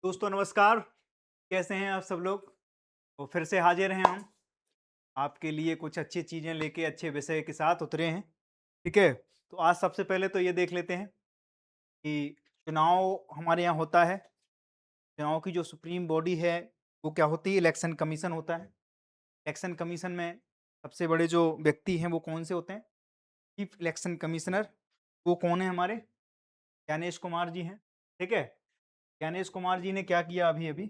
दोस्तों नमस्कार। कैसे हैं आप सब लोग? तो फिर से हाजिर हैं हम आपके लिए कुछ अच्छी चीज़ें लेके अच्छे विषय के साथ उतरे हैं। ठीक है? तो आज सबसे पहले तो ये देख लेते हैं कि चुनाव हमारे यहाँ होता है। चुनाव की जो सुप्रीम बॉडी है वो क्या होती है? इलेक्शन कमीशन होता है। इलेक्शन कमीशन में सबसे बड़े जो व्यक्ति हैं वो कौन से होते हैं? Chief election commissioner. वो कौन है हमारे? ज्ञानेश कुमार जी हैं। ठीक है? ज्ञानेश कुमार जी ने क्या किया अभी-अभी?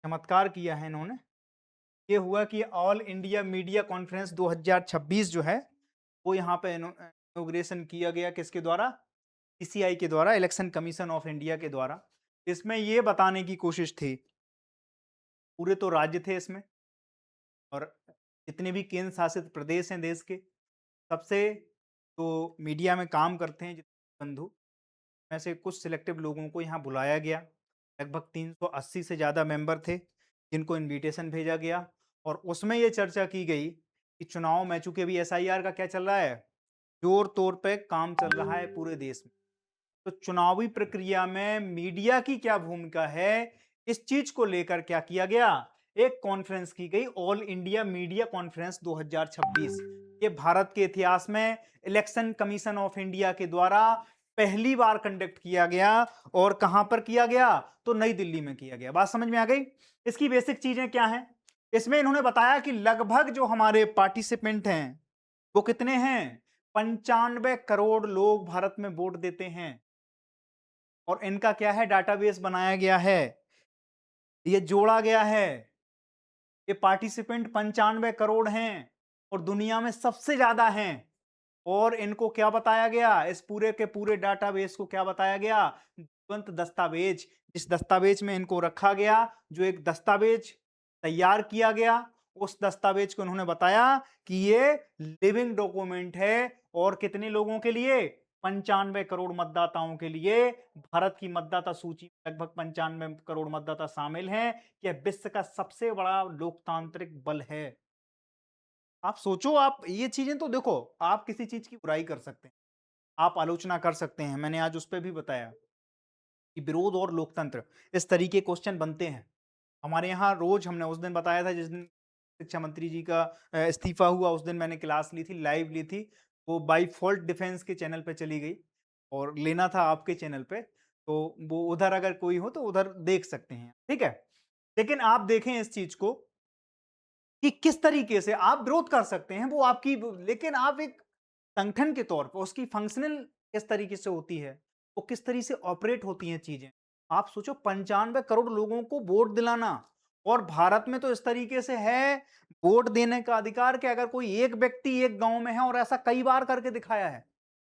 चमत्कार किया है इन्होंने। ये हुआ कि ऑल इंडिया मीडिया कॉन्फ्रेंस 2026 जो है, वो यहाँ पे इनॉग्रेशन किया गया किसके द्वारा? सीसीआई के द्वारा, इलेक्शन कमीशन ऑफ इंडिया के द्वारा। इसमें ये बताने की कोशिश थी, पूरे तो राज्य थे इसमें और जितने भी केंद्र शासित प्रदेश हैं देश के, सबसे जो मीडिया में काम करते हैं जितने बंधु, में से कुछ सिलेक्टिव लोगों को यहाँ बुलाया गया। लगभग 380 से ज़्यादा मेंबर थे, जिनको इनविटेशन भेजा गया और उसमें ये चर्चा की गई कि चुनाव में चूँकि अभी एसआईआर का क्या चल रहा है, ज़ोर-तोर पे काम चल रहा है पूरे देश में। तो चुनावी प्रक्रिया में मीडिया की क्या भूमिका है, इस चीज़ को लेकर क्या किया गया, एक कॉन्फ्रेंस की गई ऑल इंडिया मीडिया कॉन्फ्रेंस 2026। ये भारत के इतिहास में इलेक्शन कमीशन ऑफ इंडिया के द्वारा पहली बार कंडक्ट किया गया और कहां पर किया गया? तो नई दिल्ली में किया गया। बात समझ में आ गई? इसकी बेसिक चीजें क्या हैं? इसमें इन्होंने बताया कि लगभग जो हमारे पार्टिसिपेंट हैं, वो कितने हैं? 95 करोड़ लोग भारत में वोट देते हैं और इनका क्या है? डाटाबेस बनाया गया है, ये जोड़ा गया है। ये पार्टिसिपेंट 95 करोड़ हैं और दुनिया में सबसे ज्यादा हैं। और इनको क्या बताया गया? इस पूरे के पूरे डाटाबेस को क्या बताया गया? जीवंत दस्तावेज। जिस दस्तावेज में इनको रखा गया, जो एक दस्तावेज तैयार किया गया, उस दस्तावेज को उन्होंने बताया कि ये लिविंग डॉक्यूमेंट है और कितने लोगों के लिए? 95 करोड़ मतदाताओं के लिए। भारत की मतदाता सूची में लगभग 95 करोड़ मतदाता शामिल हैं। यह विश्व का सबसे बड़ा लोकतांत्रिक बल है। आप सोचो, आप ये चीजें तो देखो, आप किसी चीज की बुराई कर सकते हैं, आप आलोचना कर सकते हैं। मैंने आज उस पर भी बताया कि विरोध और लोकतंत्र, इस तरीके क्वेश्चन बनते हैं हमारे यहाँ रोज। हमने उस दिन बताया था जिस दिन शिक्षा मंत्री जी का इस्तीफा हुआ, उस दिन मैंने क्लास ली थी, लाइव ली थी। वो बाई फॉल्ट डिफेंस के चैनल पे चली गई और लेना था आपके चैनल पे, तो वो उधर अगर कोई हो तो उधर देख सकते हैं। ठीक है? लेकिन आप देखें इस चीज को कि किस तरीके से आप विरोध कर सकते हैं, वो आपकी, लेकिन आप एक संगठन के तौर पर उसकी फंक्शनल किस तरीके से होती है, वो किस तरीके से ऑपरेट होती हैं चीजें। आप सोचो, 95 करोड़ लोगों को वोट दिलाना, और भारत में तो इस तरीके से है वोट देने का अधिकार कि अगर कोई एक व्यक्ति एक गांव में है, और ऐसा कई बार करके दिखाया है।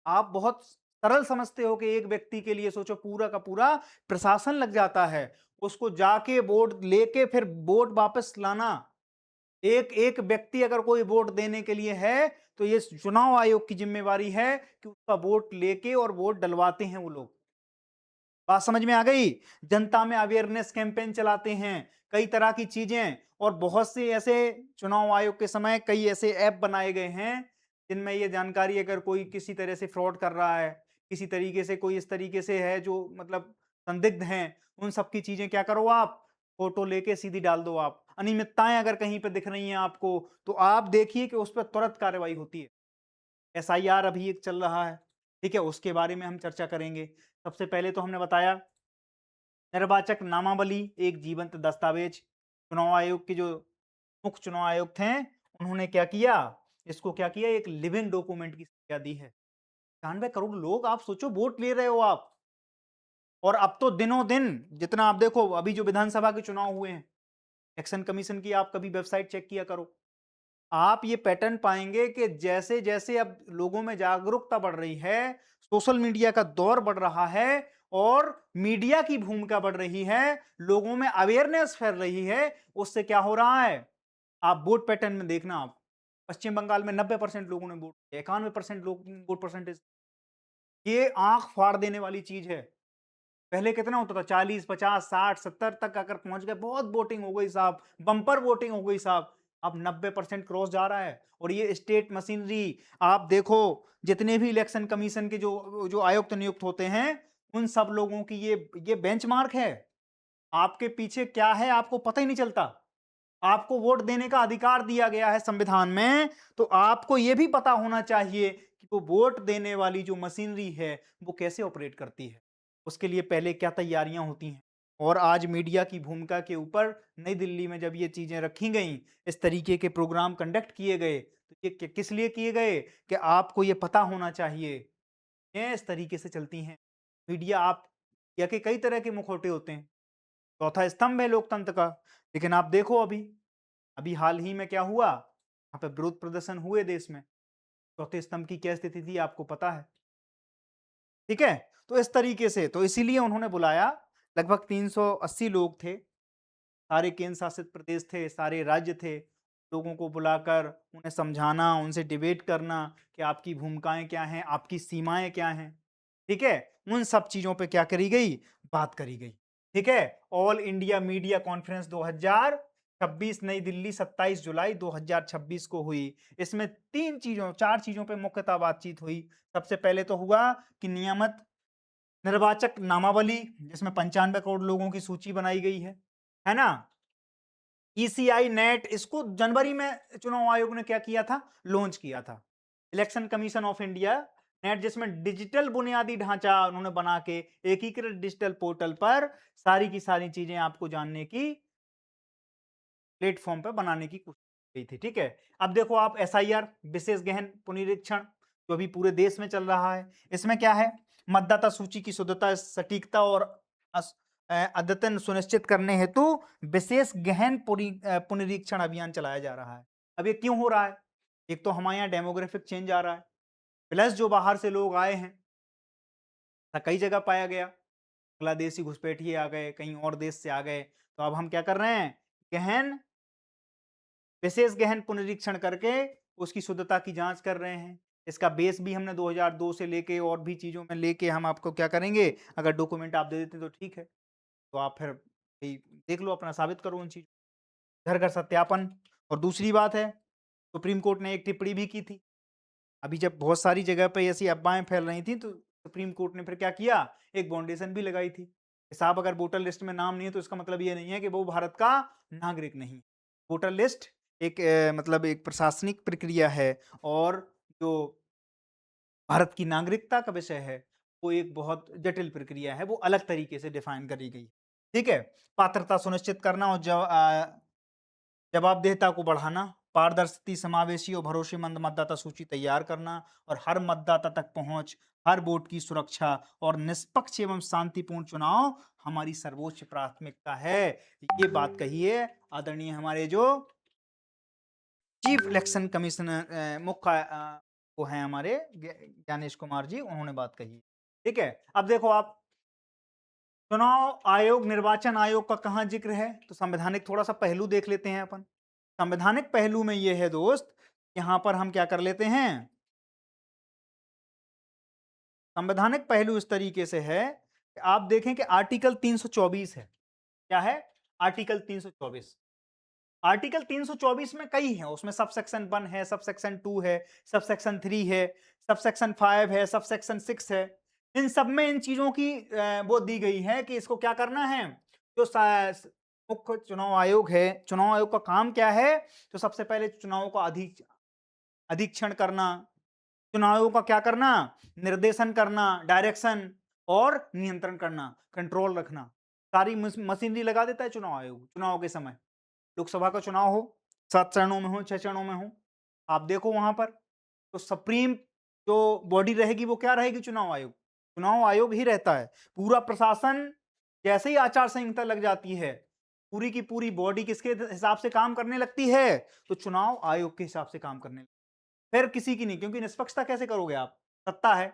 आप बहुत सरल समझते हो कि एक व्यक्ति के लिए सोचो पूरा का पूरा प्रशासन लग जाता है, उसको जाके वोट लेके फिर वोट वापस लाना। एक एक व्यक्ति अगर कोई वोट देने के लिए है, तो ये चुनाव आयोग की जिम्मेवारी है कि उसका वोट लेके और वोट डलवाते हैं वो लोग। बात समझ में आ गई? जनता में अवेयरनेस कैंपेन चलाते हैं, कई तरह की चीजें, और बहुत से ऐसे चुनाव आयोग के समय कई ऐसे ऐप बनाए गए हैं जिनमें ये जानकारी, अगर कोई किसी तरह से फ्रॉड कर रहा है, किसी तरीके से कोई इस तरीके से है जो मतलब संदिग्ध हैं, उन सब की चीजें क्या करो, आप फोटो लेके सीधी डाल दो। आप अनियमितताएं अगर कहीं पे दिख रही हैं आपको, तो आप देखिए कि उस पर तुरंत कार्रवाई होती है। एसआईआर अभी एक चल रहा है, ठीक है, उसके बारे में हम चर्चा करेंगे। सबसे पहले तो हमने बताया निर्वाचक नामावली एक जीवंत दस्तावेज। चुनाव आयोग के जो मुख्य चुनाव आयुक्त हैं, उन्होंने क्या किया, इसको क्या किया, एक लिविंग डॉक्यूमेंट की संज्ञा दी है। 95 करोड़ लोग, आप सोचो, वोट ले रहे हो आप। और अब तो दिनों दिन जितना आप देखो, अभी जो विधानसभा के चुनाव हुए हैं, इलेक्शन कमीशन की आप कभी वेबसाइट चेक किया करो, आप ये पैटर्न पाएंगे कि जैसे जैसे अब लोगों में जागरूकता बढ़ रही है, सोशल मीडिया का दौर बढ़ रहा है और मीडिया की भूमिका बढ़ रही है, लोगों में अवेयरनेस फैल रही है, उससे क्या हो रहा है, आप वोट पैटर्न में देखना। आप पश्चिम बंगाल में 90% लोगों ने वोट किया, 91% लोग वोट परसेंटेज। ये आंख फाड़ देने वाली चीज है। पहले कितना होता था? 40, 50, 60, 70 तक अगर पहुंच गए, बहुत वोटिंग हो गई साहब, बंपर वोटिंग हो गई साहब। अब 90% क्रॉस जा रहा है। और ये स्टेट मशीनरी, आप देखो, जितने भी इलेक्शन कमीशन के जो जो आयुक्त नियुक्त होते हैं, उन सब लोगों की ये बेंचमार्क है। आपके पीछे क्या है आपको पता ही नहीं चलता। आपको वोट देने का अधिकार दिया गया है संविधान में, तो आपको यह भी पता होना चाहिए कि वो वोट देने वाली जो मशीनरी है वो कैसे ऑपरेट करती है, उसके लिए पहले क्या तैयारियां होती हैं। और आज मीडिया की भूमिका के ऊपर नई दिल्ली में जब ये चीजें रखी गई, इस तरीके के प्रोग्राम कंडक्ट किए गए, तो ये किस लिए किए गए कि आपको ये पता होना चाहिए ये इस तरीके से चलती हैं मीडिया। आप या के कई तरह के मुखौटे होते हैं, चौथा स्तंभ है लोकतंत्र का। लेकिन आप देखो अभी अभी हाल ही में क्या हुआ, यहाँ पे विरोध प्रदर्शन हुए देश में, चौथे स्तंभ की क्या स्थिति थी आपको पता है। ठीक है, तो इस तरीके से तो इसीलिए उन्होंने बुलाया, लगभग 380 लोग थे, सारे केंद्र शासित प्रदेश थे, सारे राज्य थे, लोगों को बुलाकर उन्हें समझाना, उनसे डिबेट करना कि आपकी भूमिकाएं क्या हैं, आपकी सीमाएं क्या हैं। ठीक है, उन सब चीजों पे क्या करी गई, बात करी गई। ठीक है, ऑल इंडिया मीडिया कॉन्फ्रेंस 2026 नई दिल्ली 27 जुलाई 2026 को हुई। इसमें चार चीजों पे मुख्यतः बातचीत हुई। सबसे पहले तो हुआ कि नियमित निर्वाचक नामावली, जिसमें 95 करोड़ लोगों की सूची बनाई गई है ना। ईसीआई नेट, इसको जनवरी में चुनाव आयोग ने क्या किया था, लॉन्च किया था। Election commission of India net, जिसमें डिजिटल बुनियादी ढांचा उन्होंने बना के एकीकृत डिजिटल पोर्टल पर सारी की सारी चीजें आपको जानने की प्लेटफॉर्म पर बनाने की कोशिश की थी। ठीक है, अब देखो आप एसआईआर विशेष गहन पुनरीक्षण जो अभी पूरे देश में चल रहा है, इसमें क्या है, मतदाता सूची की शुद्धता, सटीकता और अद्यतन सुनिश्चित करने हेतु विशेष गहन पुनरीक्षण अभियान चलाया जा रहा है। अब ये क्यों हो रहा है, एक तो हमारे यहाँ डेमोग्राफिक चेंज आ रहा है, प्लस जो बाहर से लोग आए हैं, कई जगह पाया गया, बांग्लादेशी घुसपैठिए आ गए, कहीं और देश से आ गए, तो अब हम क्या कर रहे हैं, विशेष गहन पुनरीक्षण करके उसकी शुद्धता की जांच कर रहे हैं। इसका बेस भी हमने 2002 से लेके और भी चीजों में लेके हम आपको क्या करेंगे, अगर डॉक्यूमेंट आप दे देते तो ठीक है, तो आप फिर देख लो, अपना साबित करो उन चीजों, घर घर सत्यापन। और दूसरी बात है, सुप्रीम कोर्ट ने एक टिप्पणी भी की थी, अभी जब बहुत सारी जगह पे ऐसी अफवाहें फैल रही थी, तो सुप्रीम कोर्ट ने फिर क्या किया, एक बाउंडेशन भी लगाई थी, साहब अगर वोटर लिस्ट में नाम नहीं है तो इसका मतलब ये नहीं है कि वो भारत का नागरिक नहीं। वोटर लिस्ट एक मतलब एक प्रशासनिक प्रक्रिया है, और जो भारत की नागरिकता का विषय है वो एक बहुत जटिल प्रक्रिया है, वो अलग तरीके से डिफाइन करी गई। ठीक है, पात्रता सुनिश्चित करना और जवाबदेहिता को बढ़ाना, पारदर्शी, समावेशी और भरोसेमंद मतदाता सूची तैयार करना, और हर मतदाता तक पहुंच, हर वोट की सुरक्षा और निष्पक्ष एवं शांतिपूर्ण चुनाव हमारी सर्वोच्च प्राथमिकता है। ये बात कही है आदरणीय हमारे जो चीफ इलेक्शन कमिश्नर मुख्य वो हैं हमारे ज्ञानेश कुमार जी, उन्होंने बात कही। ठीक है, अब देखो आप, चुनाव आयोग, निर्वाचन आयोग का कहां जिक्र है, तो संवैधानिक थोड़ा सा पहलू देख लेते हैं अपन। संवैधानिक पहलू में ये है दोस्त, यहां पर हम क्या कर लेते हैं, संवैधानिक पहलू इस तरीके से है कि आप देखें कि आर्टिकल 324 है, क्या है, आर्टिकल 324। आर्टिकल 324 में कई है, उसमें सब सेक्शन 1 है, सब सेक्शन 2 है, सब सेक्शन 3 है, सब सेक्शन 5 है, सब सेक्शन 6 है। इन सब में इन चीजों की वो दी गई है कि इसको क्या करना है। जो मुख्य चुनाव आयोग है, चुनाव आयोग का काम क्या है, तो सबसे पहले चुनावों का अधीक्षण करना, चुनावों का क्या करना, निर्देशन करना, डायरेक्शन और नियंत्रण करना, कंट्रोल रखना। सारी मशीनरी लगा देता है चुनाव आयोग। चुनाव के समय लोकसभा का चुनाव हो, 7 चरणों में हो, 6 चरणों में हो, आप देखो वहां पर तो सुप्रीम जो बॉडी रहेगी वो क्या रहेगी, चुनाव आयोग। चुनाव आयोग ही रहता है। पूरा प्रशासन, जैसे ही आचार संहिता लग जाती है, पूरी की पूरी बॉडी किसके हिसाब से काम करने लगती है, तो चुनाव आयोग के हिसाब से काम करने लगती है, फिर किसी की नहीं। क्योंकि निष्पक्षता कैसे करोगे आप, सत्ता है,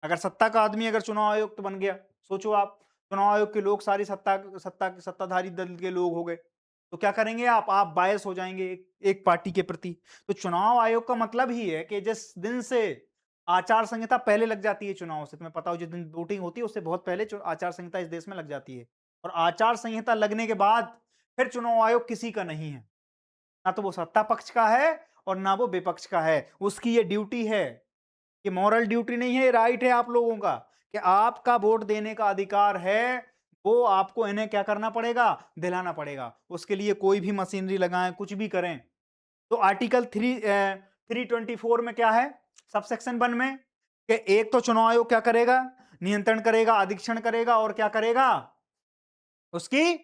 अगर सत्ता का आदमी अगर चुनाव आयुक्त बन गया, सोचो आप, चुनाव आयोग के लोग सारी सत्ताधारी दल के लोग हो गए, तो क्या करेंगे आप बायस हो जाएंगे एक पार्टी के प्रति। तो चुनाव आयोग का मतलब ही है कि जिस दिन से आचार संहिता पहले लग जाती है चुनाव से, तुम्हें पता हो जिस दिन वोटिंग होती है उससे बहुत पहले आचार संहिता इस देश में लग जाती है, और आचार संहिता लगने के बाद फिर चुनाव आयोग किसी का नहीं है, ना तो वो सत्ता पक्ष का है और ना वो विपक्ष का है। उसकी ये ड्यूटी है, ये मॉरल ड्यूटी नहीं है, राइट है आप लोगों का कि आपका वोट देने का अधिकार है। वो आपको इन्हें क्या करना पड़ेगा? दिलाना पड़ेगा। उसके लिए कोई भी मशीनरी लगाएँ, कुछ भी करें। तो आर्टिकल 324 में क्या है? सबसेक्शन 1 में कि एक तो चुनाव आयोग क्या करेगा? नियंत्रण करेगा, अधीक्षण करेगा और क्या करेगा? उसकी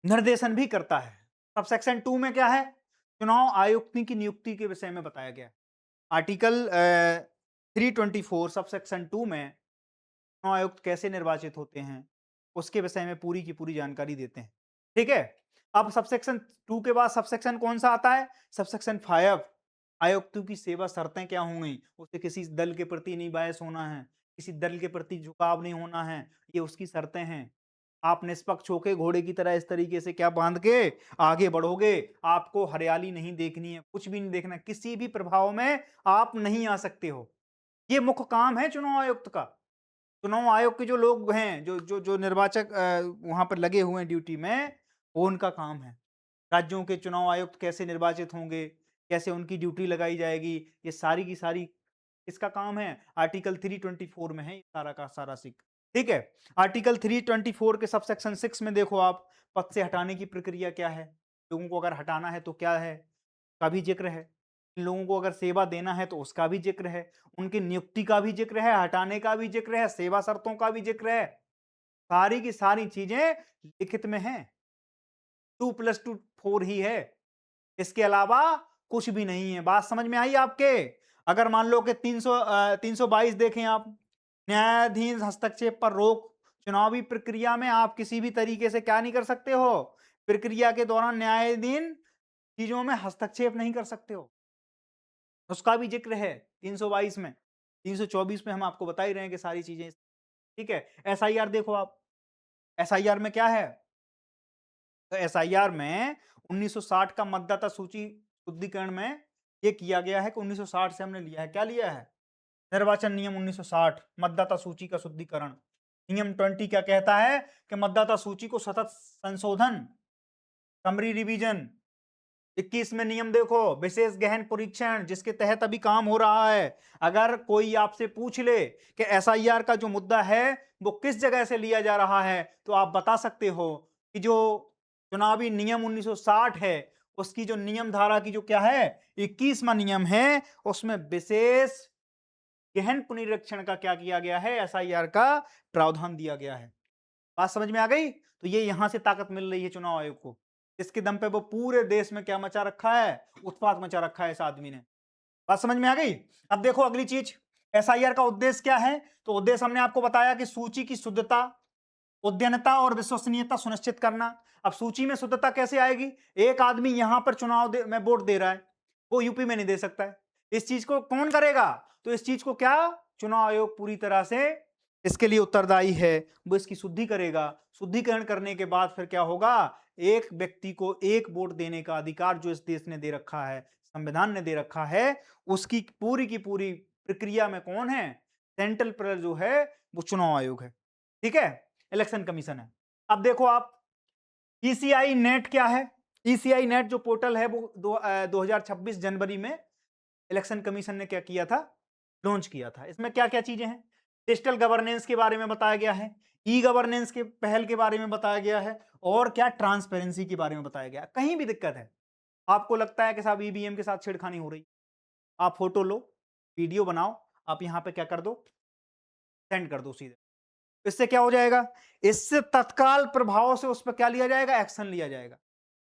निर्देशन भी करता है। सबसेक्शन 2 में क्या है? चुनाव आयुक्त की नियुक्ति के विषय में बताया गया है। आर्टिकल 324 सबसेक्शन 2 में चुनाव आयुक्त कैसे निर्वाचित होते हैं, उसके विषय में पूरी की पूरी जानकारी देते हैं। ठीक है? अब सबसेक्शन 2 के बाद सबसेक्शन कौन सा आता है? सबसेक्शन 5 आयुक्तों की सेवा शर्तें क्या होंगी? उसे किसी दल के प्रति नहीं बायस होना है, किसी दल के प्रति झुकाव नहीं होना है, ये उसकी शर्तें हैं। आप निष्पक्ष होके घोड़े की तरह इस तरीके से क्या बांध के आगे बढ़ोगे, आपको हरियाली नहीं देखनी है, कुछ भी नहीं देखना, किसी भी प्रभाव में आप नहीं आ सकते हो। ये मुख्य काम है चुनाव आयुक्त का। चुनाव आयोग के जो लोग हैं, जो निर्वाचक वहाँ पर लगे हुए हैं ड्यूटी में, वो उनका काम है। राज्यों के चुनाव आयुक्त कैसे निर्वाचित होंगे, कैसे उनकी ड्यूटी लगाई जाएगी, ये सारी की सारी किसका काम है? आर्टिकल 324 में है ये सारा का सारा ठीक है? आर्टिकल 324 के सबसेक्शन 6 में देखो आप, पद से हटाने की प्रक्रिया क्या है? लोगों को अगर हटाना है तो क्या है? का भी ज़िक्र है। लोगों को अगर सेवा देना है तो उसका भी ज़िक्र है। उनकी नियुक्ति का भी ज़िक्र है, हटाने का भी ज़िक्र है, सेवा शर्तों का भी ज़िक्र है। सारी की सारी चीज़ें लिखित में हैं। 2+2 4 ही है। इसके अलावा कुछ भी नहीं है। बात समझ में आई आपके? अगर मान लो कि 322 देखें आप, न्यायाधीन हस्तक्षेप पर रोक, चुनावी प्रक्रिया में आप किसी भी तरीके से क्या नहीं कर सकते हो? प्रक्रिया के दौरान न्यायाधीन चीज़ों में हस्तक्षेप नहीं कर सकते हो। उसका भी ज़िक्र है 322 में। 324 में हम आपको बता ही रहे हैं कि सारी चीज़ें, ठीक है? एसआईआर देखो आप, एसआईआर में क्या है? तो एसआईआर में 1960 का मतदाता सूची शुद्धिकरण में ये किया गया है कि 1960 से हमने लिया है। क्या लिया है? निर्वाचन नियम 1960 मतदाता सूची का शुद्धिकरण। नियम 20 क्या कहता है कि मतदाता सूची को सतत संशोधन, समरी रिवीजन। 21 में नियम देखो, विशेष गहन परीक्षण, जिसके तहत अभी काम हो रहा है। अगर कोई आपसे पूछ ले कि एसआईआर का जो मुद्दा है वो किस जगह से लिया जा रहा है, तो आप बता सकते हो कि जो चुनावी नियम 1960 है, उसकी जो नियम धारा की जो क्या है 21वां नियम है, उसमें विशेष गहन पुनरीक्षण का क्या किया गया है, एसआईआर का प्रावधान दिया गया है। बात समझ में आ गई? तो ये यहां से ताकत मिल रही है चुनाव आयोग को। इसके दम पे वो पूरे देश में क्या मचा रखा है? उत्पात मचा रखा है इस आदमी ने। बात समझ में आ गई? अब देखो अगली चीज, एसआईआर का उद्देश्य क्या है? तो उद्देश्य हमने आपको बताया कि सूची की शुद्धता, उद्यनता और विश्वसनीयता सुनिश्चित करना। अब सूची में शुद्धता कैसे आएगी? एक आदमी यहां पर में वोट दे रहा है, वो यूपी में नहीं दे सकता है। इस चीज को कौन करेगा? तो इस चीज को क्या चुनाव आयोग पूरी तरह से इसके लिए उत्तरदायी है, वो इसकी शुद्धि करेगा। शुद्धिकरण करने के बाद फिर क्या होगा? एक व्यक्ति को एक वोट देने का अधिकार जो इस देश ने दे रखा है, संविधान ने दे रखा है, उसकी पूरी की पूरी प्रक्रिया में कौन है? सेंट्रल प्लेयर जो है वो चुनाव आयोग है। ठीक है? इलेक्शन कमीशन है। अब देखो आप, ईसीआई नेट क्या है? ईसीआई नेट जो पोर्टल है वो 2026 जनवरी में इलेक्शन कमीशन ने क्या किया था? लॉन्च किया था। इसमें क्या-क्या चीजें हैं? डिजिटल गवर्नेंस के बारे में बताया गया है, ई गवर्नेंस के पहल के बारे में बताया गया है और क्या ट्रांसपेरेंसी के बारे में बताया गया है। कहीं भी दिक्कत है, आपको लगता है कि साहब ईवीएम के साथ छेड़खानी हो रही, आप फोटो लो, वीडियो बनाओ, आप यहां पे क्या कर दो? सेंड कर दो सीधे। इससे क्या हो जाएगा? इससे तत्काल प्रभाव से उस पर क्या लिया जाएगा? एक्शन लिया जाएगा।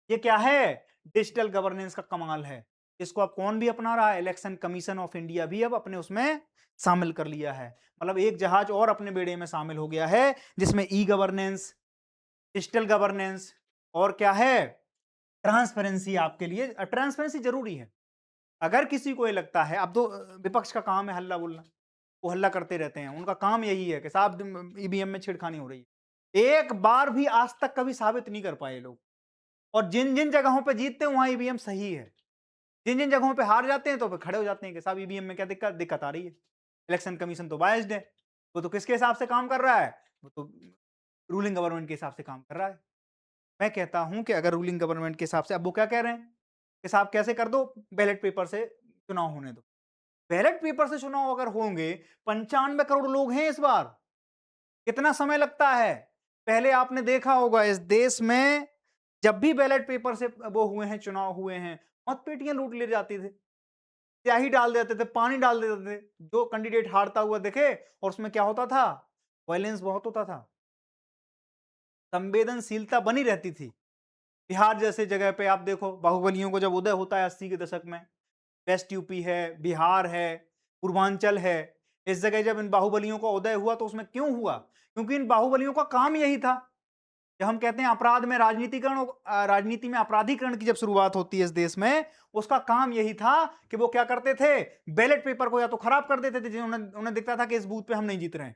ये क्या है? डिजिटल गवर्नेंस का कमाल है। इसको अब कौन भी अपना रहा है? इलेक्शन कमीशन ऑफ इंडिया भी अब अपने उसमें शामिल कर लिया है। मतलब एक जहाज और अपने बेड़े में शामिल हो गया है, जिसमें ई गवर्नेंस, डिजिटल गवर्नेंस और क्या है? ट्रांसपेरेंसी आपके लिए। ट्रांसपेरेंसी जरूरी है। अगर किसी को ये लगता है, अब तो विपक्ष का काम है हल्ला बोलना, वो हल्ला करते रहते हैं, उनका काम यही है कि साहब ईवीएम में छेड़खानी हो रही है। एक बार भी आज तक कभी साबित नहीं कर पाए लोग। और जिन जिन जगहों पे जीतते हैं वहां ईवीएम सही है, जिन जिन जगहों पे हार जाते हैं तो फिर खड़े हो जाते हैं कि साहब ईवीएम में क्या दिक्कत दिक्कत आ रही है, इलेक्शन कमीशन तो बायस्ड है, वो तो किसके हिसाब से काम कर रहा है? वो तो रूलिंग गवर्नमेंट के हिसाब से काम कर रहा है। मैं कहता हूं कि अगर रूलिंग गवर्नमेंट के हिसाब से, अब वो क्या कह रहे हैं कि साहब कैसे कर दो, बैलेट पेपर से चुनाव होने दो। बैलेट पेपर से चुनाव अगर होंगे, 95 करोड़ लोग हैं इस बार, कितना समय लगता है? पहले आपने देखा होगा इस देश में जब भी बैलेट पेपर से वो हुए हैं, चुनाव हुए हैं, मतपेटियां लूट ले जाती थे, स्याही डाल देते थे, पानी डाल देते थे, जो कैंडिडेट हारता हुआ दिखे। और उसमें क्या होता था? वायलेंस बहुत होता था, संवेदनशीलता बनी रहती थी। बिहार जैसे जगह पे आप देखो, बाहुबलियों को जब उदय होता है 80 के दशक में, वेस्ट यूपी है, बिहार है, पूर्वांचल है, इस जगह जब इन बाहुबलियों का उदय हुआ तो उसमें क्यों हुआ? क्योंकि इन बाहुबलियों का काम यही था। जब हम कहते हैं अपराध में राजनीतिकरण, राजनीति में अपराधीकरण की जब शुरुआत होती है इस देश में, उसका काम यही था कि वो क्या करते थे? बैलेट पेपर को या तो खराब कर देते थे, जिन्होंने उन्हें दिखता था कि इस बूथ पे हम नहीं जीत रहे हैं,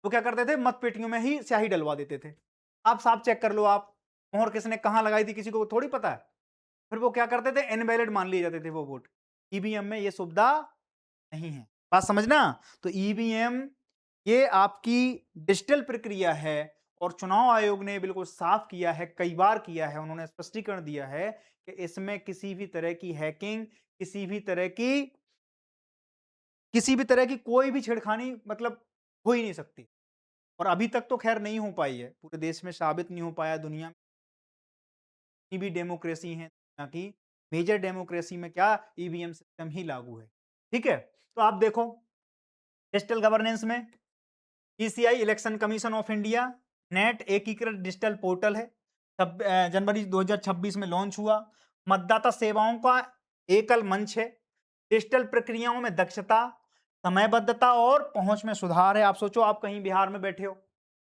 वो क्या करते थे? मत पेटियों में ही स्याही डलवा देते थे। आप साफ चेक कर लो, आप मोहर किसने कहां लगाई थी किसी को थोड़ी पता है। फिर वो क्या करते थे? इनवैलिड मान लिए जाते थे वो वोट। ईवीएम में ये सुविधा नहीं है, बात समझना। तो ईवीएम ये आपकी डिजिटल प्रक्रिया है, और चुनाव आयोग ने बिल्कुल साफ किया है, कई बार किया है, उन्होंने स्पष्टीकरण दिया है कि इसमें किसी भी तरह की हैकिंग, किसी भी तरह की कोई भी छेड़खानी मतलब हो ही नहीं सकती। और अभी तक तो खैर नहीं हो पाई है, पूरे देश में साबित नहीं हो पाया। दुनिया में जितनी भी डेमोक्रेसी है दुनिया की, मेजर डेमोक्रेसी में क्या ईवीएम सिस्टम ही लागू है। ठीक है, तो आप देखो डिजिटल गवर्नेंस में ECI election commission of India net एकीकृत डिजिटल पोर्टल है, जनवरी 2026 में लॉन्च हुआ। मतदाता सेवाओं का एकल मंच है, डिजिटल प्रक्रियाओं में दक्षता, समयबद्धता और पहुंच में सुधार है। आप सोचो, आप कहीं बिहार में बैठे हो,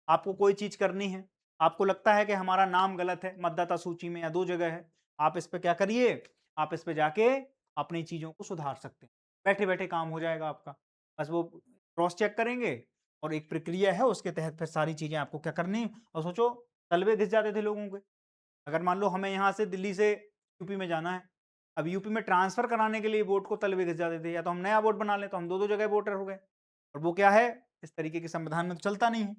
आपको कोई चीज करनी है, आपको लगता है कि हमारा नाम गलत है मतदाता सूची में या दो जगह है, आप इस पे क्या करिए? आप इस पे जाके अपनी चीजों को सुधार सकते हैं, बैठे बैठे काम हो जाएगा आपका। बस वो क्रॉस चेक करेंगे और एक प्रक्रिया है, उसके तहत फिर सारी चीजें आपको क्या करनी है। और सोचो, तलवे घिस जाते थे लोगों के। अगर मान लो हमें यहाँ से दिल्ली से यूपी में जाना है, अब यूपी में ट्रांसफर कराने के लिए वोट को तलवे घिस जाते थे, या तो हम नया वोट बना लें तो हम दो दो जगह वोटर हो गए। और वो क्या है, इस तरीके के संविधान में तो चलता नहीं है,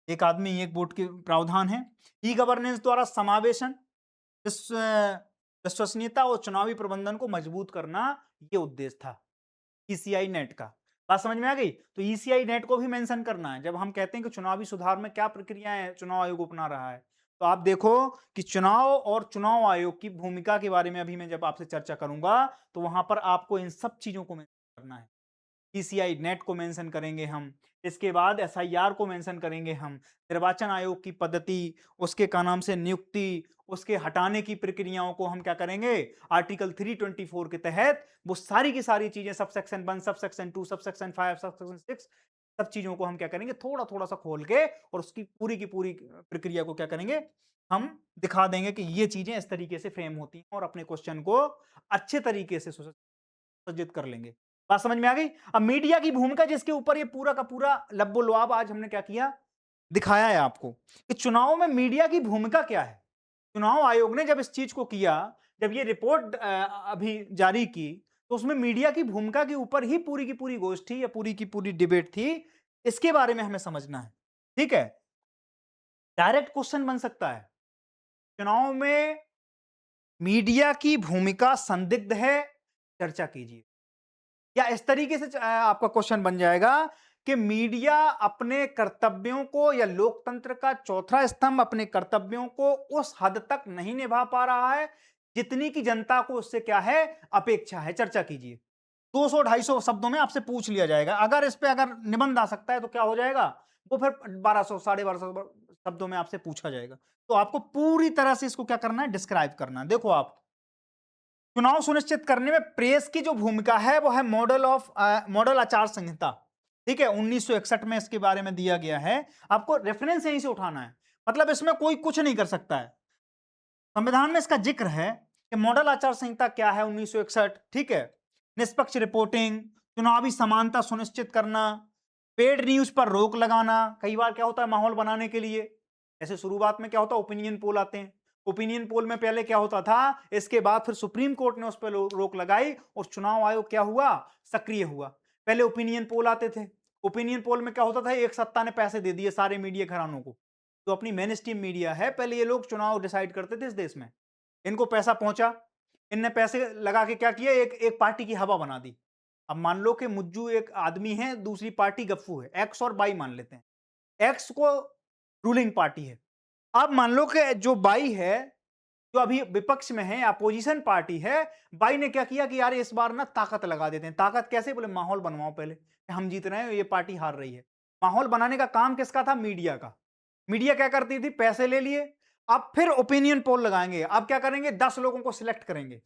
एक आदमी एक वोट के प्रावधान है। ई गवर्नेंस द्वारा समावेशन, विश्वसनीयता और चुनावी प्रबंधन को मजबूत करना, ये उद्देश्य था ईसीआई नेट का। बात समझ में आ गई? तो ईसीआई नेट को भी मेंशन करना है जब हम कहते हैं कि चुनावी सुधार में क्या प्रक्रियाएं चुनाव आयोग अपना रहा है। तो आप देखो कि चुनाव और चुनाव आयोग की भूमिका के बारे में अभी मैं जब आपसे चर्चा करूंगा, तो वहां पर आपको इन सब चीजों को मेंशन करना है। ईसीआई नेट को मेंशन करेंगे हम, इसके बाद एसआईआर को मेंशन करेंगे हम, निर्वाचन आयोग की पद्धति, उसके का नाम से नियुक्ति, उसके हटाने की प्रक्रियाओं को हम क्या करेंगे? आर्टिकल 324 के तहत वो सारी की सारी चीजें, sub section 1, sub section 2, sub section 5, sub section 6, सब चीजों को हम क्या करेंगे? थोड़ा थोड़ा सा खोल के और उसकी पूरी की पूरी प्रक्रिया को क्या करेंगे? हम दिखा देंगे कि ये चीजें इस तरीके से फ्रेम होती हैं, और अपने क्वेश्चन को अच्छे तरीके से सुसज्जित कर लेंगे। बात समझ में आ गई? अब मीडिया की भूमिका, जिसके ऊपर ये पूरा का पूरा लब्बो लुआब आज हमने क्या किया? दिखाया है आपको कि चुनाव में मीडिया की भूमिका क्या है। चुनाव आयोग ने जब इस चीज को किया, जब ये रिपोर्ट अभी जारी की, तो उसमें मीडिया की भूमिका के ऊपर ही पूरी की पूरी गोष्ठी या पूरी की पूरी डिबेट थी। इसके बारे में हमें समझना है। ठीक है, डायरेक्ट क्वेश्चन बन सकता है, चुनाव में मीडिया की भूमिका संदिग्ध है, चर्चा कीजिए। या इस तरीके से आपका क्वेश्चन बन जाएगा कि मीडिया अपने कर्तव्यों को, या लोकतंत्र का चौथा स्तंभ अपने कर्तव्यों को उस हद तक नहीं निभा पा रहा है जितनी की जनता को उससे क्या है? अपेक्षा है। चर्चा कीजिए। 200-250 शब्दों में आपसे पूछ लिया जाएगा, अगर इस पे अगर निबंध आ सकता है तो क्या हो जाएगा? वो फिर 1200 1250 शब्दों में आपसे पूछा जाएगा। तो आपको पूरी तरह से इसको क्या करना है? डिस्क्राइब करना है। देखो, आप चुनाव सुनिश्चित करने में प्रेस की जो भूमिका है वो है मॉडल आचार संहिता। ठीक है, 1961 में इसके बारे में दिया गया है। आपको रेफरेंस यहीं से उठाना है, मतलब इसमें कोई कुछ नहीं कर सकता है। संविधान में इसका जिक्र है कि मॉडल आचार संहिता क्या है 1961। ठीक है, निष्पक्ष रिपोर्टिंग, चुनावी समानता सुनिश्चित करना, पेड न्यूज पर रोक लगाना। कई बार क्या होता है, माहौल बनाने के लिए, जैसे शुरुआत में क्या होता है, ओपिनियन पोल आते हैं। ओपिनियन पोल में पहले क्या होता था, इसके बाद फिर सुप्रीम कोर्ट ने उस पर रोक लगाई और चुनाव आयोग क्या हुआ? सक्रिय हुआ। पहले ओपिनियन पोल आते थे, ओपिनियन पोल में क्या होता था, एक सत्ता ने पैसे दे दिए सारे मीडिया घरानों को, तो अपनी मेन स्ट्रीम मीडिया है, पहले ये लोग चुनाव डिसाइड करते थे इस देश में। इनको पैसा पहुंचा, इनने पैसे लगा के क्या किया? एक एक पार्टी की हवा बना दी। अब मान लो कि मुज्जू एक आदमी है, दूसरी पार्टी गफ्फू है, एक्स और वाई मान लेते हैं। एक्स को रूलिंग पार्टी है। अब मान लो कि जो बाई है, जो अभी विपक्ष में है, अपोजिशन पार्टी है, बाई ने क्या किया कि यार इस बार ना ताकत लगा देते हैं। ताकत कैसे? बोले माहौल बनवाओ पहले, हम जीत रहे हैं, ये पार्टी हार रही है। माहौल बनाने का काम किसका था? मीडिया का। मीडिया क्या करती थी? पैसे ले लिए, अब फिर ओपिनियन पोल लगाएंगे। अब क्या करेंगे? 10 लोगों को सिलेक्ट करेंगे।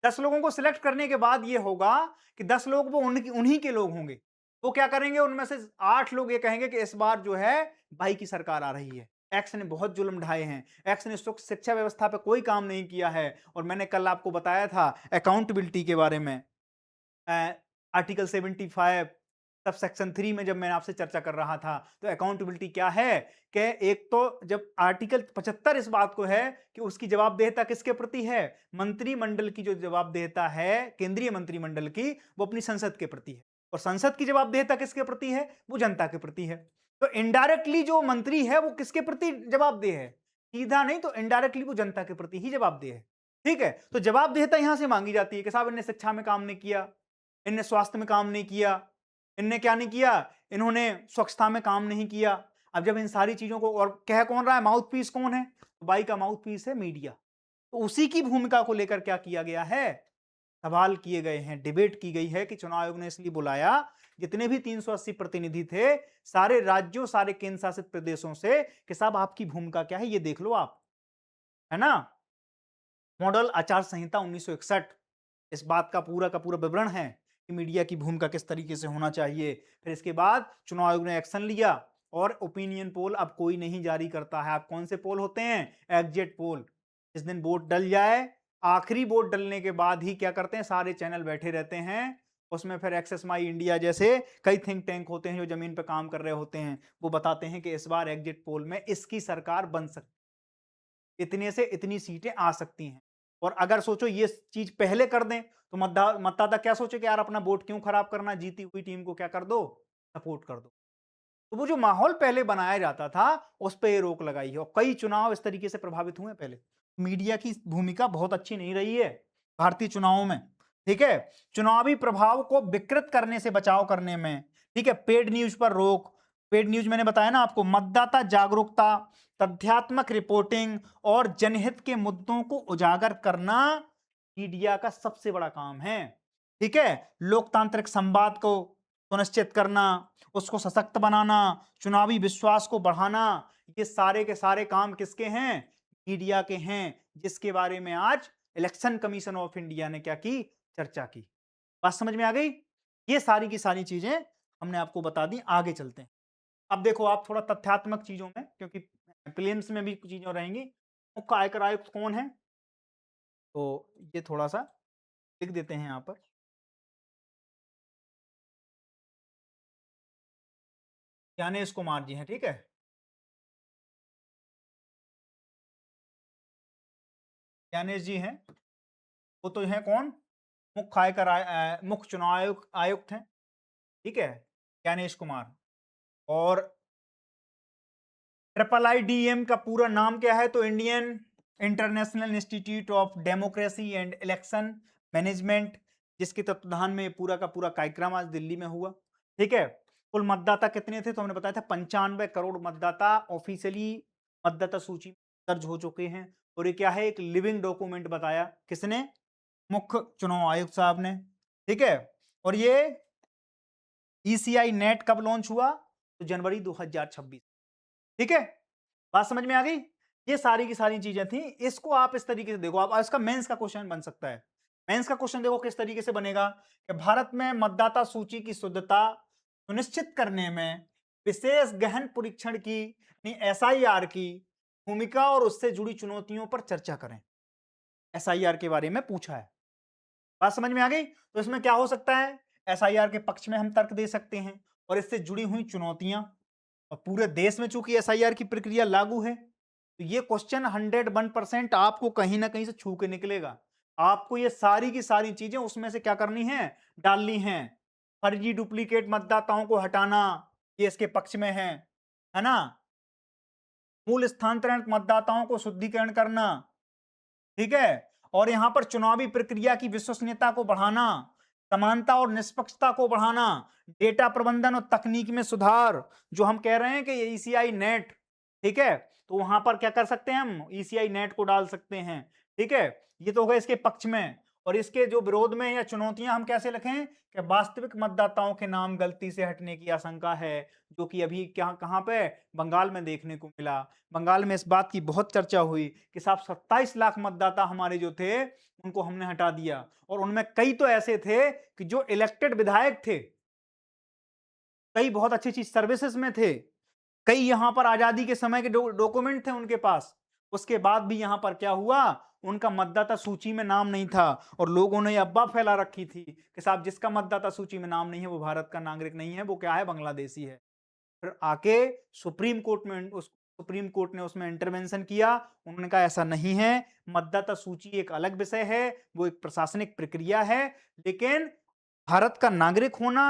10 लोगों को सिलेक्ट करने के बाद ये होगा कि 10 लोग वो उन्हीं के लोग होंगे। वो क्या करेंगे? उनमें से 8 लोग ये कहेंगे कि इस बार जो है भाई की सरकार आ रही है। एक्स ने बहुत जुल्म ढाए हैं, एक्स ने शिक्षा व्यवस्था पे कोई काम नहीं किया है। और मैंने कल आपको बताया था अकाउंटेबिलिटी के बारे में, आर्टिकल 75 सब सेक्शन 3 में जब मैं आपसे चर्चा कर रहा था, तो अकाउंटेबिलिटी क्या है कि एक तो जब आर्टिकल 75 इस बात को है कि उसकी जवाबदेहिता किसके प्रति है? मंत्रिमंडल की जो जवाबदेहिता है, केंद्रीय मंत्रिमंडल की, वो अपनी संसद के प्रति है। और संसद की जवाबदेहिता किसके प्रति है? वो जनता के प्रति है। तो इनडायरेक्टली जो मंत्री है वो किसके प्रति जवाबदेह है? सीधा नहीं, तो इनडायरेक्टली वो जनता के प्रति ही जवाबदेह है। ठीक है, तो जवाबदेहिता यहां से मांगी जाती है कि साहब इनने शिक्षा में काम नहीं किया, इनने स्वास्थ्य में काम नहीं किया, इनने क्या नहीं किया, इन्होंने स्वच्छता में काम नहीं किया। अब जब इन सारी चीजों को, और कह कौन रहा है? माउथ पीस कौन है? तो बाई का माउथ पीस है मीडिया। तो उसी की भूमिका को लेकर क्या किया गया है? सवाल किए गए हैं, डिबेट की गई है कि चुनाव आयोग ने इसलिए बुलाया, जितने भी 380 प्रतिनिधि थे सारे राज्यों, सारे केंद्र शासित प्रदेशों से, कि साहब आपकी भूमिका क्या है, ये देख लो आप, है ना। मॉडल आचार संहिता 1961 इस बात का पूरा विवरण है कि मीडिया की भूमिका किस तरीके से होना चाहिए। फिर इसके बाद चुनाव आयोग ने एक्शन लिया और ओपिनियन पोल अब कोई नहीं जारी करता है। अब कौन से पोल होते हैं? Exit poll. जिस दिन वोट डल जाए, आखिरी वोट डलने के बाद ही क्या करते हैं? सारे चैनल बैठे रहते हैं, उसमें फिर एक्सेस माई इंडिया जैसे कई थिंक टैंक होते हैं जो जमीन पर काम कर रहे होते हैं, वो बताते हैं कि इस बार एग्जिट पोल में इसकी सरकार बन सकती, इतने से इतनी सीटें आ सकती हैं। और अगर सोचो ये चीज पहले कर दें तो मतदाता क्या सोचे कि यार अपना वोट क्यों खराब करना, जीती हुई टीम को क्या कर दो, सपोर्ट कर दो। तो वो जो माहौल पहले बनाया जाता था उस पर ये रोक लगाई है, और कई चुनाव इस तरीके से प्रभावित हुए। पहले मीडिया की भूमिका बहुत अच्छी नहीं रही है भारतीय चुनावों में। ठीक है, चुनावी प्रभाव को विकृत करने से बचाव करने में, ठीक है, पेड न्यूज पर रोक। पेड न्यूज मैंने बताया ना आपको, मतदाता जागरूकता, तथ्यात्मक रिपोर्टिंग और जनहित के मुद्दों को उजागर करना मीडिया का सबसे बड़ा काम है। ठीक है, लोकतांत्रिक संवाद को सुनिश्चित करना, उसको सशक्त बनाना, चुनावी विश्वास को बढ़ाना, ये सारे के सारे काम किसके हैं? मीडिया के हैं, जिसके बारे में आज इलेक्शन कमीशन ऑफ इंडिया ने क्या की? चर्चा की। बात समझ में आ गई? ये सारी की सारी चीजें हमने आपको बता दी। आगे चलते हैं। अब देखो आप थोड़ा तथ्यात्मक चीजों में, क्योंकि प्रीलिम्स में भी कुछ चीजें रहेंगी। मुख्य आयकर आयुक्त कौन है? तो ये थोड़ा सा लिख देते हैं यहां पर। ज्ञानेश कुमार जी हैं, ठीक है। ज्ञानेश जी हैं, वो तो हैं कौन? मुख्य चुनाव आयुक्त हैं, ठीक है, ज्ञानेश कुमार। और IIIDM का पूरा नाम क्या है? तो Indian international institute of democracy and election management, जिसके तत्वाधान में पूरा का पूरा कार्यक्रम आज दिल्ली में हुआ। ठीक है, कुल मतदाता कितने थे? तो हमने बताया था 95 करोड़ मतदाता ऑफिशियली मतदाता सूची में दर्ज हो चुके हैं। और ये क्या है? एक लिविंग डॉक्यूमेंट बताया, किसने? मुख्य चुनाव आयुक्त साहब ने। ठीक है, और ये ECI नेट कब लॉन्च हुआ? तो जनवरी 2026। ठीक है, बात समझ में आ गई? ये सारी की सारी चीजें थी। इसको आप इस तरीके से देखो, आप इसका मेंस का क्वेश्चन बन सकता है। मेंस का क्वेश्चन देखो किस तरीके से बनेगा कि भारत में मतदाता सूची की शुद्धता सुनिश्चित करने में विशेष गहन परीक्षण की, SIR की भूमिका और उससे जुड़ी चुनौतियों पर चर्चा करें। SIR के बारे में पूछा है। बात समझ में आ गई? तो इसमें क्या हो सकता है? SIR के पक्ष में हम तर्क दे सकते हैं और इससे जुड़ी हुई चुनौतियां। और पूरे देश में चूंकि SIR की प्रक्रिया लागू है, तो ये क्वेश्चन 101% आपको कहीं ना कहीं से छू के निकलेगा। आपको ये सारी की सारी चीजें उसमें से क्या करनी है? डालनी है। फर्जी डुप्लीकेट मतदाताओं को हटाना, ये इसके पक्ष में है ना। मूल स्थानांतरण मतदाताओं को शुद्धिकरण करना, ठीक है, और यहां पर चुनावी प्रक्रिया की विश्वसनीयता को बढ़ाना, समानता और निष्पक्षता को बढ़ाना, डेटा प्रबंधन और तकनीक में सुधार, जो हम कह रहे हैं कि ये ईसीआई नेट, ठीक है, तो वहां पर क्या कर सकते हैं हम, ईसीआई नेट को डाल सकते हैं, ठीक है। ये तो हो गया इसके पक्ष में, और इसके जो विरोध में या चुनौतियां हम कैसे लिखें कि वास्तविक मतदाताओं के नाम गलती से हटने की आशंका है, जो कि अभी क्या कहां पे बंगाल में देखने को मिला। बंगाल में इस बात की बहुत चर्चा हुई कि साहब 27 लाख मतदाता हमारे जो थे उनको हमने हटा दिया, और उनमें कई तो ऐसे थे कि जो इलेक्टेड विधायक थे, कई बहुत अच्छी अच्छी सर्विसेज में थे, कई यहां पर आजादी के समय के डॉक्यूमेंट थे उनके पास, उसके बाद भी यहां पर क्या हुआ, उनका मतदाता सूची में नाम नहीं था, और लोगों ने अफवाह फैला रखी थी कि साहब जिसका मतदाता सूची में नाम नहीं है वो भारत का नागरिक नहीं है, वो क्या है, बांग्लादेशी है। फिर आके सुप्रीम कोर्ट ने उसमें इंटरवेंशन किया। उन्होंने कहा ऐसा नहीं है, मतदाता सूची एक अलग विषय है, वो एक प्रशासनिक प्रक्रिया है, लेकिन भारत का नागरिक होना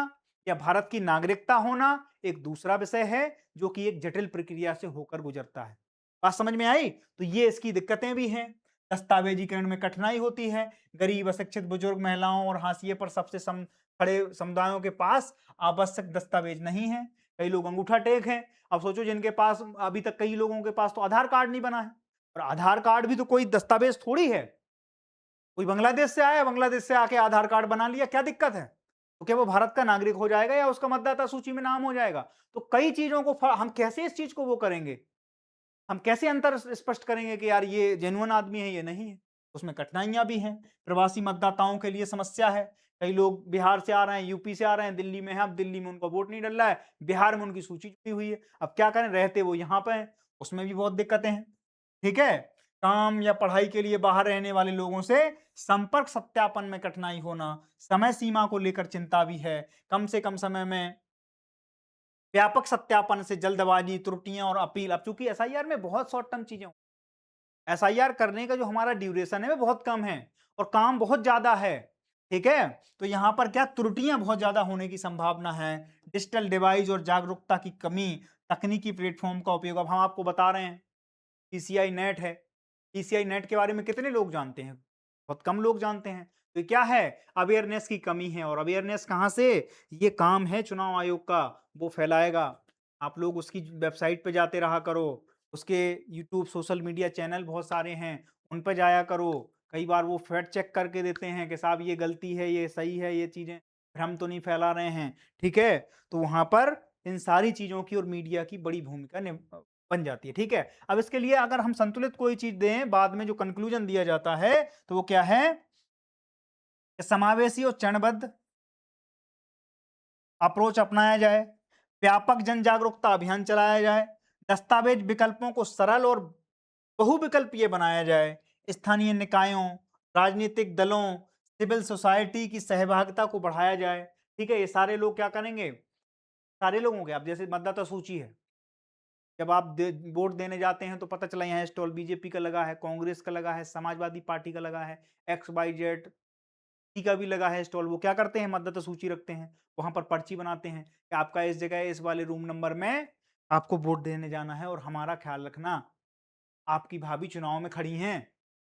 या भारत की नागरिकता होना एक दूसरा विषय है, जो कि एक जटिल प्रक्रिया से होकर गुजरता है। बात समझ में आई? तो ये इसकी दिक्कतें भी हैं। दस्तावेजीकरण में कठिनाई होती है, गरीब, अशिक्षित, बुजुर्ग, महिलाओं और हाशिए पर सबसे खड़े समुदायों के पास आवश्यक दस्तावेज नहीं है। कई लोग अंगूठा टेक हैं। अब सोचो जिनके पास अभी तक, कई लोगों के पास तो आधार कार्ड नहीं बना है, और आधार कार्ड भी तो कोई दस्तावेज थोड़ी है। कोई बांग्लादेश से आया, बांग्लादेश से आके आधार कार्ड बना लिया, क्या दिक्कत है? तो क्या वो भारत का नागरिक हो जाएगा या उसका मतदाता सूची में नाम हो जाएगा? तो कई चीजों को हम कैसे इस चीज को वो करेंगे, हम कैसे अंतर स्पष्ट करेंगे कि यार ये जेन्युइन आदमी है, ये नहीं है? उसमें कठिनाइयां भी हैं। प्रवासी मतदाताओं के लिए समस्या है। कई लोग बिहार से आ रहे हैं, यूपी से आ रहे हैं, दिल्ली में है, अब दिल्ली में उनका वोट नहीं डल रहा है, बिहार में उनकी सूची जुड़ी हुई है, अब क्या करें, रहते वो यहाँ पे हैं, उसमें भी बहुत दिक्कतें हैं, ठीक है। काम या पढ़ाई के लिए बाहर रहने वाले लोगों से संपर्क सत्यापन में कठिनाई होना, समय सीमा को लेकर चिंता भी है, कम से कम समय में व्यापक सत्यापन से जल्दबाजी, त्रुटियां और अपील। अब चूंकि एसआईआर में बहुत शॉर्ट टर्म चीजें, एसआईआर करने का जो हमारा ड्यूरेशन है वो बहुत कम है, और काम बहुत ज्यादा है, ठीक है। तो यहां पर क्या त्रुटियां बहुत ज्यादा होने की संभावना है, डिजिटल डिवाइस और जागरूकता की कमी, तकनीकी प्लेटफॉर्म का उपयोग। अब हम आपको बता रहे हैं ईसीआई नेट है, ईसीआई नेट के बारे में कितने लोग जानते हैं? बहुत कम लोग जानते हैं। तो क्या है, अवेयरनेस की कमी है, और अवेयरनेस कहां से, ये काम है चुनाव आयोग का, वो फैलाएगा। आप लोग उसकी वेबसाइट पे जाते रहा करो, उसके यूट्यूब सोशल मीडिया चैनल बहुत सारे हैं, उन पर जाया करो। कई बार वो फैक्ट चेक करके देते हैं कि साहब ये गलती है, ये सही है, ये चीजें भ्रम तो नहीं फैला रहे हैं, ठीक है। तो वहां पर इन सारी चीजों की और मीडिया की बड़ी भूमिका बन जाती है, ठीक है। अब इसके लिए अगर हम संतुलित कोई चीज दें, बाद में जो कंक्लूजन दिया जाता है, तो वो क्या है कि समावेशी और चरणबद्ध अप्रोच अपनाया जाए, व्यापक जन जागरूकता अभियान चलाया जाए, दस्तावेज विकल्पों को सरल और बहुविकल्पीय बनाया जाए, स्थानीय निकायों, राजनीतिक दलों, सिविल सोसाइटी की सहभागिता को बढ़ाया जाए, ठीक है। ये सारे लोग क्या करेंगे, सारे लोगों के, अब जैसे मतदाता सूची है, जब आप वोट देने जाते हैं तो पता चला यहाँ स्टॉल बीजेपी का लगा है, कांग्रेस का लगा है, समाजवादी पार्टी का लगा है, एक्स वाई जेड का भी लगा है स्टॉल। वो क्या करते हैं, मतदाता सूची रखते हैं, वहां पर पर्ची बनाते हैं कि आपका इस जगह इस वाले रूम नंबर में आपको वोट देने जाना है, और हमारा ख्याल रखना, आपकी भाभी चुनाव में खड़ी हैं,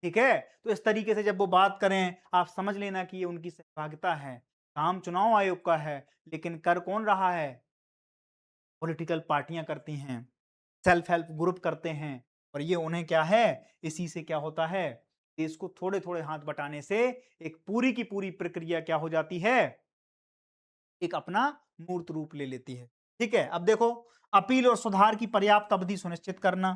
ठीक है। तो इस तरीके से जब वो बात करें, आप समझ लेना कि ये उनकी सहभागिता है। काम चुनाव आयोग का है, लेकिन कर कौन रहा है, पॉलिटिकल पार्टियां करती हैं, सेल्फ हेल्प ग्रुप करते हैं, और ये उन्हें क्या है, इसी से क्या होता है, देश को थोड़े थोड़े हाथ बटाने से एक पूरी की पूरी प्रक्रिया क्या हो जाती है, एक अपना मूर्त रूप ले लेती है, ठीक है। अब देखो, अपील और सुधार की पर्याप्त अवधि सुनिश्चित करना,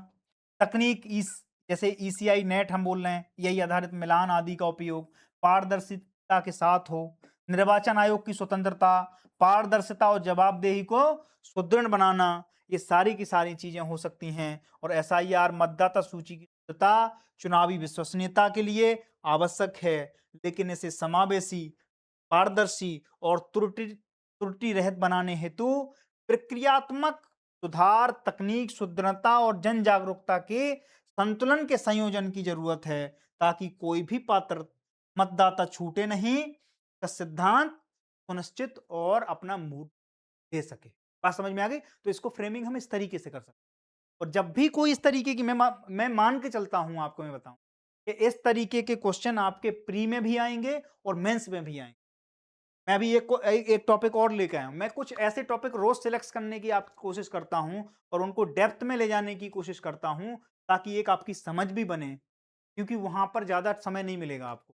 तकनीक इस जैसे ईसीआई नेट हम बोल रहे हैं, यही आधारित मिलान आदि का उपयोग पारदर्शिता के साथ हो, निर्वाचन आयोग की स्वतंत्रता, पारदर्शिता और जवाबदेही को सुदृढ़ बनाना, ये सारी की सारी चीजें हो सकती हैं। और एसआईआर मतदाता सूची की शुद्धता चुनावी विश्वसनीयता के लिए आवश्यक है, लेकिन इसे समावेशी, पारदर्शी और त्रुटि त्रुटि रहित बनाने हेतु प्रक्रियात्मक सुधार, तकनीक सुदृढ़ता और जन जागरूकता के संतुलन के संयोजन की जरूरत है, ताकि कोई भी पात्र मतदाता छूटे नहीं, का सिद्धांत सुनिश्चित और अपना मूड दे सके। बात समझ में आ गई? तो इसको फ्रेमिंग हम इस तरीके से कर सकते हैं। और जब भी कोई इस तरीके की मैं मान के चलता हूं, आपको मैं बताऊं कि इस तरीके के क्वेश्चन आपके प्री में भी आएंगे और मेंस में भी आएंगे। मैं भी एक टॉपिक और लेके आया हूँ। मैं कुछ ऐसे टॉपिक रोज़ सिलेक्ट करने की आप कोशिश करता हूँ और उनको डेप्थ में ले जाने की कोशिश करता हूँ, ताकि एक आपकी समझ भी बने, क्योंकि वहाँ पर ज़्यादा समय नहीं मिलेगा आपको।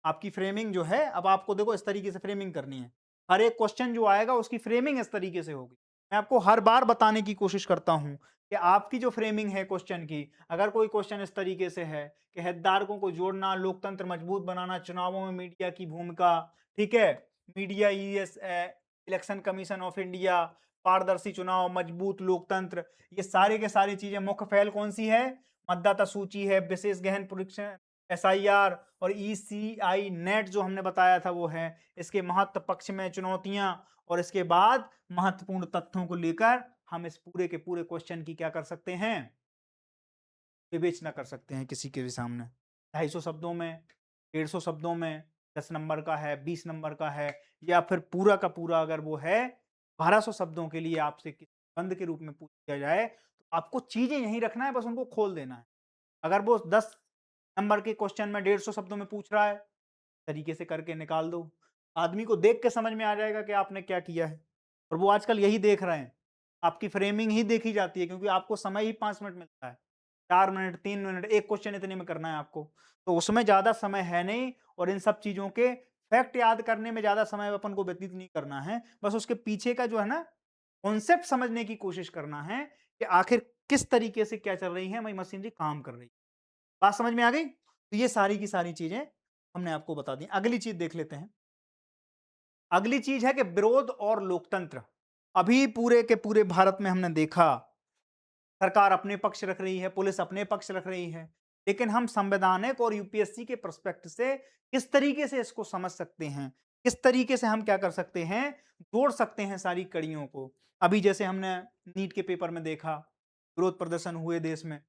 आपकी फ्रेमिंग जो है, अब आपको देखो इस तरीके से फ्रेमिंग करनी है। हर एक क्वेश्चन जो आएगा उसकी फ्रेमिंग इस तरीके से होगी। मैं आपको हर बार बताने की कोशिश करता हूँ कि आपकी जो फ्रेमिंग है क्वेश्चन की, अगर कोई क्वेश्चन इस तरीके से है कि हितधारकों को जोड़ना, लोकतंत्र मजबूत बनाना, चुनावों में मीडिया की भूमिका, ठीक है? Media election commission of India, पारदर्शी चुनाव, मजबूत लोकतंत्र, ये सारे के सारी चीजें। मुख्य पहल कौन सी है? मतदाता सूची है, विशेष गहन परीक्षण एसआईआर और ईसीआई नेट जो हमने बताया था वो है। इसके महत्व, पक्ष में चुनौतियां, और इसके बाद महत्वपूर्ण तथ्यों को लेकर हम इस पूरे के पूरे क्वेश्चन की क्या कर सकते हैं? विवेचना कर सकते हैं किसी के भी सामने। 250 शब्दों में, 150 शब्दों में, 10 नंबर का है, 20 नंबर का है, या फिर पूरा का पूरा अगर वो है 1200 शब्दों के लिए आपसे बंद के रूप में पूछ दिया जाए, तो आपको चीजें यहीं रखना है, बस उनको खोल देना है। अगर वो 10 नंबर के क्वेश्चन में 150 शब्दों में पूछ रहा है, तरीके से करके निकाल दो। आदमी को देख के समझ में आ जाएगा कि आपने क्या किया है। और वो आजकल यही देख रहे हैं। आपकी फ्रेमिंग ही देखी जाती है, क्योंकि आपको समय ही 5 मिनट मिलता है। 4 मिनट, 3 मिनट, एक क्वेश्चन इतने में करना है आपको। तो उसमें ज़्यादा समय है नहीं, और इन सब चीज़ों के फैक्ट याद करने में ज़्यादा समय अपन को व्यतीत नहीं करना है। बस उसके पीछे का जो है ना, कॉन्सेप्ट समझने की कोशिश करना है कि आखिर किस तरीके से क्या चल रही है, हमारी मशीनरी काम कर रही है। बात समझ में आ गई? तो ये सारी की सारी चीज़ें हमने आपको बता दी। अगली चीज़ देख लेते हैं। अगली चीज़ है कि विरोध और लोकतंत्र। अभी पूरे के पूरे भारत में हमने देखा, सरकार अपने पक्ष रख रही है, पुलिस अपने पक्ष रख रही है, लेकिन हम संवैधानिक और यूपीएससी के पर्सपेक्ट से किस तरीके से इसको समझ सकते हैं, किस तरीके से हम क्या कर सकते हैं, जोड़ सकते हैं सारी कड़ियों को। अभी जैसे हमने नीट के पेपर में देखा, विरोध प्रदर्शन हुए देश में,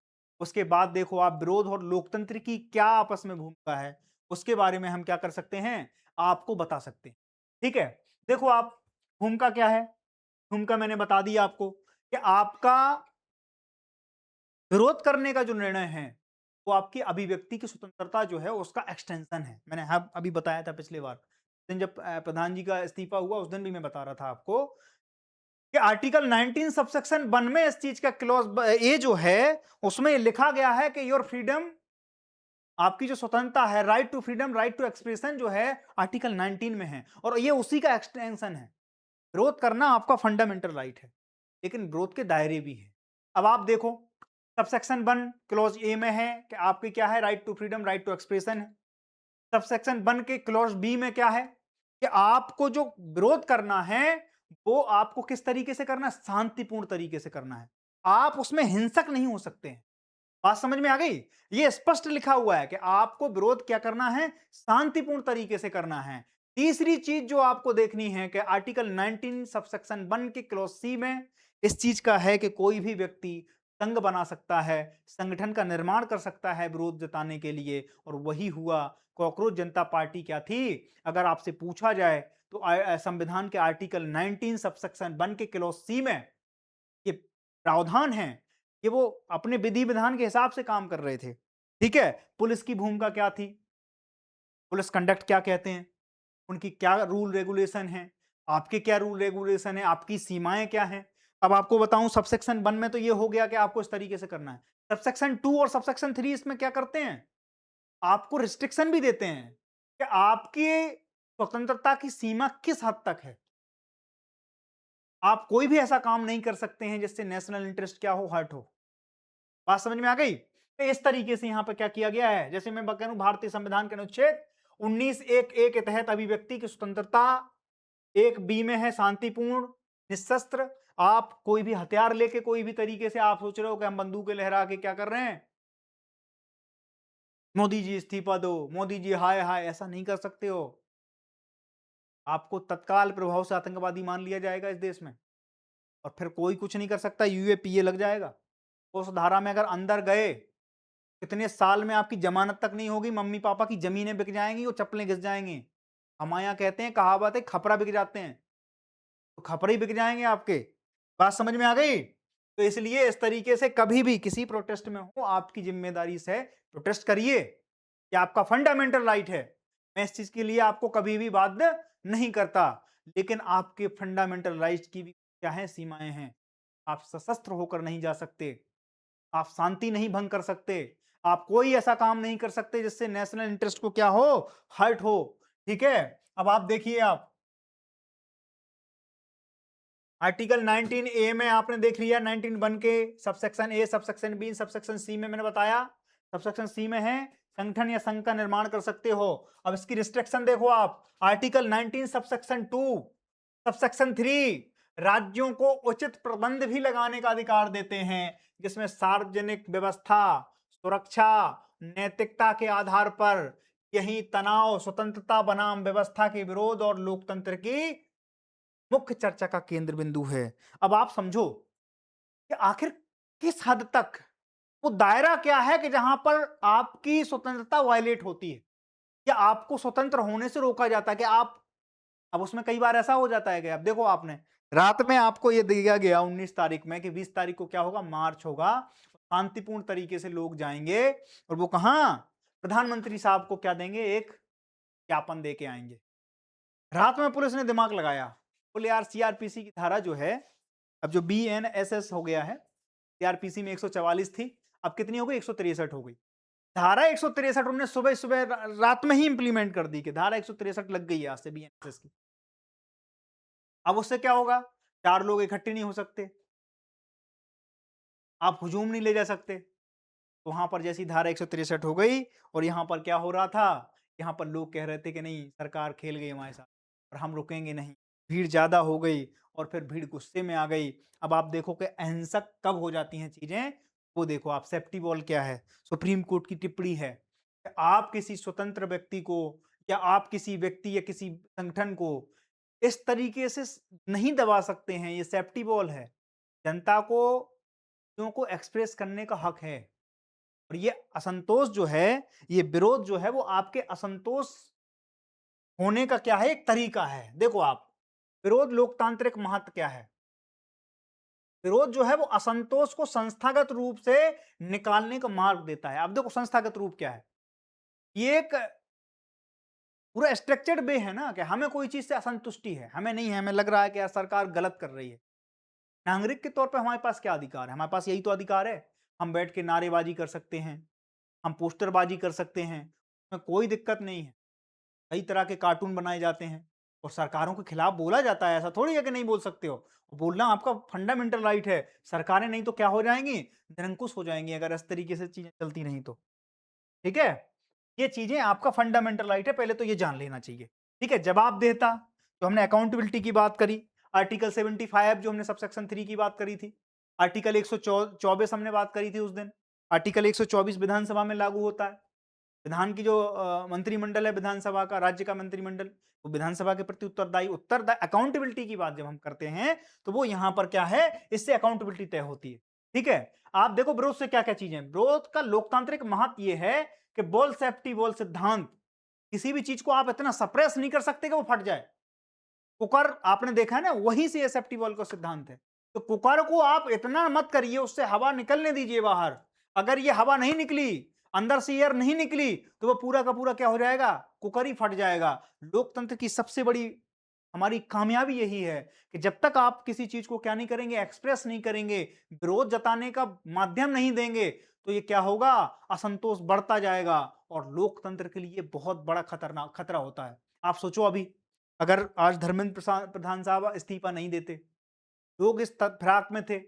उसके बाद देखो आप विरोध और लोकतंत्र की क्या आपस में भूमिका है, उसके बारे में हम क्या कर सकते हैं, आपको बता सकते हैं। ठीक है, देखो आप, भूमिका क्या है? भूमिका मैंने बता दी आपको कि आपका विरोध करने का जो निर्णय है, वो आपकी अभिव्यक्ति की स्वतंत्रता जो है उसका एक्सटेंशन है। मैंने अभी बताया था पिछली बार, उस दिन जब प्रधान जी का इस्तीफा हुआ, उस दिन भी मैं बता रहा था आपको कि आर्टिकल 19 सबसेक्शन 1 में इस चीज का क्लॉज ए जो है, उसमें लिखा गया है कि योर फ्रीडम, आपकी जो स्वतंत्रता है, right to freedom, right to expression जो है, आर्टिकल 19 में है, और ये उसी का एक्सटेंशन है। विरोध करना आपका फंडामेंटल राइट है, लेकिन विरोध के दायरे भी है। अब आप देखो, सबसेक्शन 1 क्लॉज ए में है कि आपकी क्या है, right to freedom, right to expression है। सबसेक्शन 1 के क्लॉज बी में क्या है कि आपको जो विरोध करना है, वो आपको किस तरीके से करना है, शांतिपूर्ण तरीके से करना है। आप उसमें हिंसक नहीं हो सकते हैं। बात समझ में आ गई? ये स्पष्ट लिखा हुआ है कि आपको विरोध क्या करना है, शांतिपूर्ण तरीके से करना है। तीसरी चीज जो आपको देखनी है कि आर्टिकल 19 सबसेक्शन 1 के क्लॉज सी में इस चीज का है कि कोई भी व्यक्ति संघ बना सकता है, संगठन का निर्माण कर सकता है विरोध जताने के लिए, और वही हुआ। कॉकरोच जनता पार्टी क्या थी? अगर आपसे पूछा जाए तो संविधान के आर्टिकल 19 सबसेक्शन 1 के क्लॉज सी में ये प्रावधान है कि वो अपने विधि विधान के हिसाब से काम कर रहे थे। ठीक है, पुलिस की भूमिका क्या थी, पुलिस कंडक्ट क्या कहते हैं, उनकी क्या रूल रेगुलेशन है, आपके क्या रूल रेगुलेशन है, आपकी सीमाएं क्या हैं। अब आपको बताऊं, सबसेक्शन 1 में तो ये हो गया कि आपको इस तरीके से करना है। सबसेक्शन 2 और सबसेक्शन 3 इसमें क्या करते हैं, आपको रिस्ट्रिक्शन भी देते हैं कि आपकी स्वतंत्रता की सीमा किस हद तक है। आप कोई भी ऐसा काम नहीं कर सकते हैं जिससे नेशनल इंटरेस्ट क्या हो, हर्ट हो। बात समझ में आ गई? तो इस तरीके से यहां पर क्या किया गया है, जैसे मैं कह रहा हूं, भारतीय संविधान के अनुच्छेद 19 एक ए के तहत अभिव्यक्ति की स्वतंत्रता, एक बी में है शांतिपूर्ण, निशस्त्र। आप कोई भी हथियार लेके कोई भी तरीके से आप सोच रहे हो कि हम बंदूकें लहरा के क्या कर रहे हैं, मोदी जी इस्तीफा दो, मोदी जी हाय हाय, ऐसा नहीं कर सकते हो। आपको तत्काल प्रभाव से आतंकवादी मान लिया जाएगा इस देश में, और फिर कोई कुछ नहीं कर सकता, यूएपीए लग जाएगा। उस धारा में अगर अंदर गए, कितने साल में आपकी जमानत तक नहीं होगी, मम्मी पापा की जमीनें बिक जाएंगी और चप्पलें घिस जाएंगी। हमारे यहाँ कहते हैं, कहावत है, खपरा बिक जाते हैं, तो खपरे ही बिक जाएंगे आपके। बात समझ में आ गई? तो इसलिए इस तरीके से कभी भी किसी प्रोटेस्ट में हो, आपकी जिम्मेदारी से प्रोटेस्ट करिए, कि आपका फंडामेंटल राइट है। मैं इस चीज के लिए आपको कभी भी बाध्य नहीं करता, लेकिन आपके फंडामेंटल राइट्स की भी क्या है, सीमाएं हैं। आप सशस्त्र होकर नहीं जा सकते, आप शांति नहीं भंग कर सकते, आप कोई ऐसा काम नहीं कर सकते जिससे नेशनल इंटरेस्ट को क्या हो, हर्ट हो। ठीक है, अब आप देखिए, आप आर्टिकल 19 ए में आपने देख लिया, 19 बन के सबसेक्शन ए, सबसेक्शन बी, सबसेक्शन सी में मैंने बताया, सबसेक्शन सी में है संगठन या संघ का निर्माण कर सकते हो। अब इसकी रिस्ट्रिक्शन देखो आप, आर्टिकल 19 सबसेक्शन 2, सबसेक्शन 3 राज्यों को उचित प्रबंध भी लगाने का अधिकार देते हैं, जिसमें सार्वजनिक व्यवस्था, सुरक्षा, नैतिकता के आधार पर यही तनाव स्वतंत्रता बनाम व्यवस्था के विरोध और लोकतंत्र की मुख्य चर्चा का केंद्र बिंदु है। अब आप समझो कि आखिर किस हद तक वो दायरा क्या है कि जहां पर आपकी स्वतंत्रता वायलेट होती है या आपको स्वतंत्र होने से रोका जाता है कि आप, अब उसमें कई बार ऐसा हो जाता है कि अब देखो, आपने रात में आपको ये दिया गया 19 तारीख में कि 20 तारीख को क्या होगा, मार्च होगा, शांतिपूर्ण तरीके से लोग जाएंगे और वो कहां, प्रधानमंत्री साहब को क्या देंगे, एक ज्ञापन दे के आएंगे। रात में पुलिस ने दिमाग लगाया, बोले यार सीआरपीसी की धारा जो है, अब जो बीएनएसएस हो गया है, सीआरपीसी में 144 थी, अब कितनी हो गई, 163 हो गई। धारा 163 उन्होंने सुबह सुबह रात में ही इंप्लीमेंट कर दी कि धारा 163 लग गई है आज से बीएनएसएस की। अब उससे क्या होगा, 4 लोग इकट्ठे नहीं हो सकते, आप हुजूम नहीं ले जा सकते। तो वहां पर जैसी धारा 163 हो गई, और यहां पर क्या हो रहा था, यहां पर लोग कह रहे थे कि नहीं, सरकार खेल गई हमारे साथ और हम रुकेंगे नहीं। भीड़ ज्यादा हो गई और फिर भीड़ गुस्से में आ गई। अब आप देखो कि अहिंसक कब हो जाती हैं चीजें, वो देखो आप, सेफ्टी वॉल क्या है, सुप्रीम कोर्ट की टिप्पणी है कि आप किसी स्वतंत्र व्यक्ति को या आप किसी व्यक्ति या किसी संगठन को इस तरीके से नहीं दबा सकते हैं, ये सेफ्टी वॉल है। जनता को चीजों को एक्सप्रेस करने का हक है, और ये असंतोष जो है, ये विरोध जो है, वो आपके असंतोष होने का क्या है, एक तरीका है। देखो आप, विरोध लोकतांत्रिक महत्व क्या है, विरोध जो है वो असंतोष को संस्थागत रूप से निकालने का मार्ग देता है। अब देखो संस्थागत रूप क्या है, ये एक पूरा स्ट्रक्चर्ड वे है ना, कि हमें कोई चीज से असंतुष्टि है, हमें नहीं है, हमें लग रहा है कि यार सरकार गलत कर रही है। नागरिक के तौर पर हमारे पास क्या अधिकार है, हमारे पास यही तो अधिकार है, हम बैठ के नारेबाजी कर सकते हैं, हम पोस्टरबाजी कर सकते हैं, उसमें कोई दिक्कत नहीं है। कई तरह के कार्टून बनाए जाते हैं और सरकारों के खिलाफ बोला जाता है, ऐसा थोड़ी है कि नहीं बोल सकते हो, बोलना आपका फंडामेंटल राइट है। सरकारें नहीं तो क्या हो जाएंगी, निरंकुश हो जाएंगी, अगर इस तरीके से चीजें चलती नहीं तो। ठीक है, ये चीजें आपका फंडामेंटल राइट है, पहले तो ये जान लेना चाहिए। ठीक है, जवाबदेहिता, तो हमने अकाउंटेबिलिटी की बात करी, आर्टिकल 75 जो हमने सबसेक्शन 3 की बात करी थी, आर्टिकल 124 हमने बात करी थी उस दिन, आर्टिकल 124 विधानसभा में लागू होता है। विधान की जो मंत्रिमंडल है विधानसभा का, राज्य का मंत्रिमंडल, वो विधानसभा के प्रति उत्तरदायी अकाउंटेबिलिटी की बात जब हम करते हैं तो वो यहां पर क्या है, इससे अकाउंटेबिलिटी तय होती है। ठीक है, आप देखो विरोध से क्या क्या चीजें, विरोध का लोकतांत्रिक महत्व ये है कि बोल सेफ्टी वॉल सिद्धांत, किसी भी चीज को आप इतना सप्रेस नहीं कर सकते कि वो फट जाए। कुकर आपने देखा है ना, वही से सेफ्टी वॉल का सिद्धांत है। तो कुकर को आप इतना मत करिए, उससे हवा निकलने दीजिए बाहर। अगर ये हवा नहीं निकली, अंदर से एयर नहीं निकली, तो वो पूरा का पूरा क्या हो जाएगा, कुकर ही फट जाएगा। लोकतंत्र की सबसे बड़ी हमारी कामयाबी यही है कि जब तक आप किसी चीज को क्या नहीं करेंगे, एक्सप्रेस नहीं करेंगे, विरोध जताने का माध्यम नहीं देंगे, तो ये क्या होगा, असंतोष बढ़ता जाएगा और लोकतंत्र के लिए बहुत बड़ा खतरनाक खतरा होता है। आप सोचो, अभी अगर आज धर्मेंद्र प्रधान साहब इस्तीफा नहीं देते, लोग इस फिराक में थे,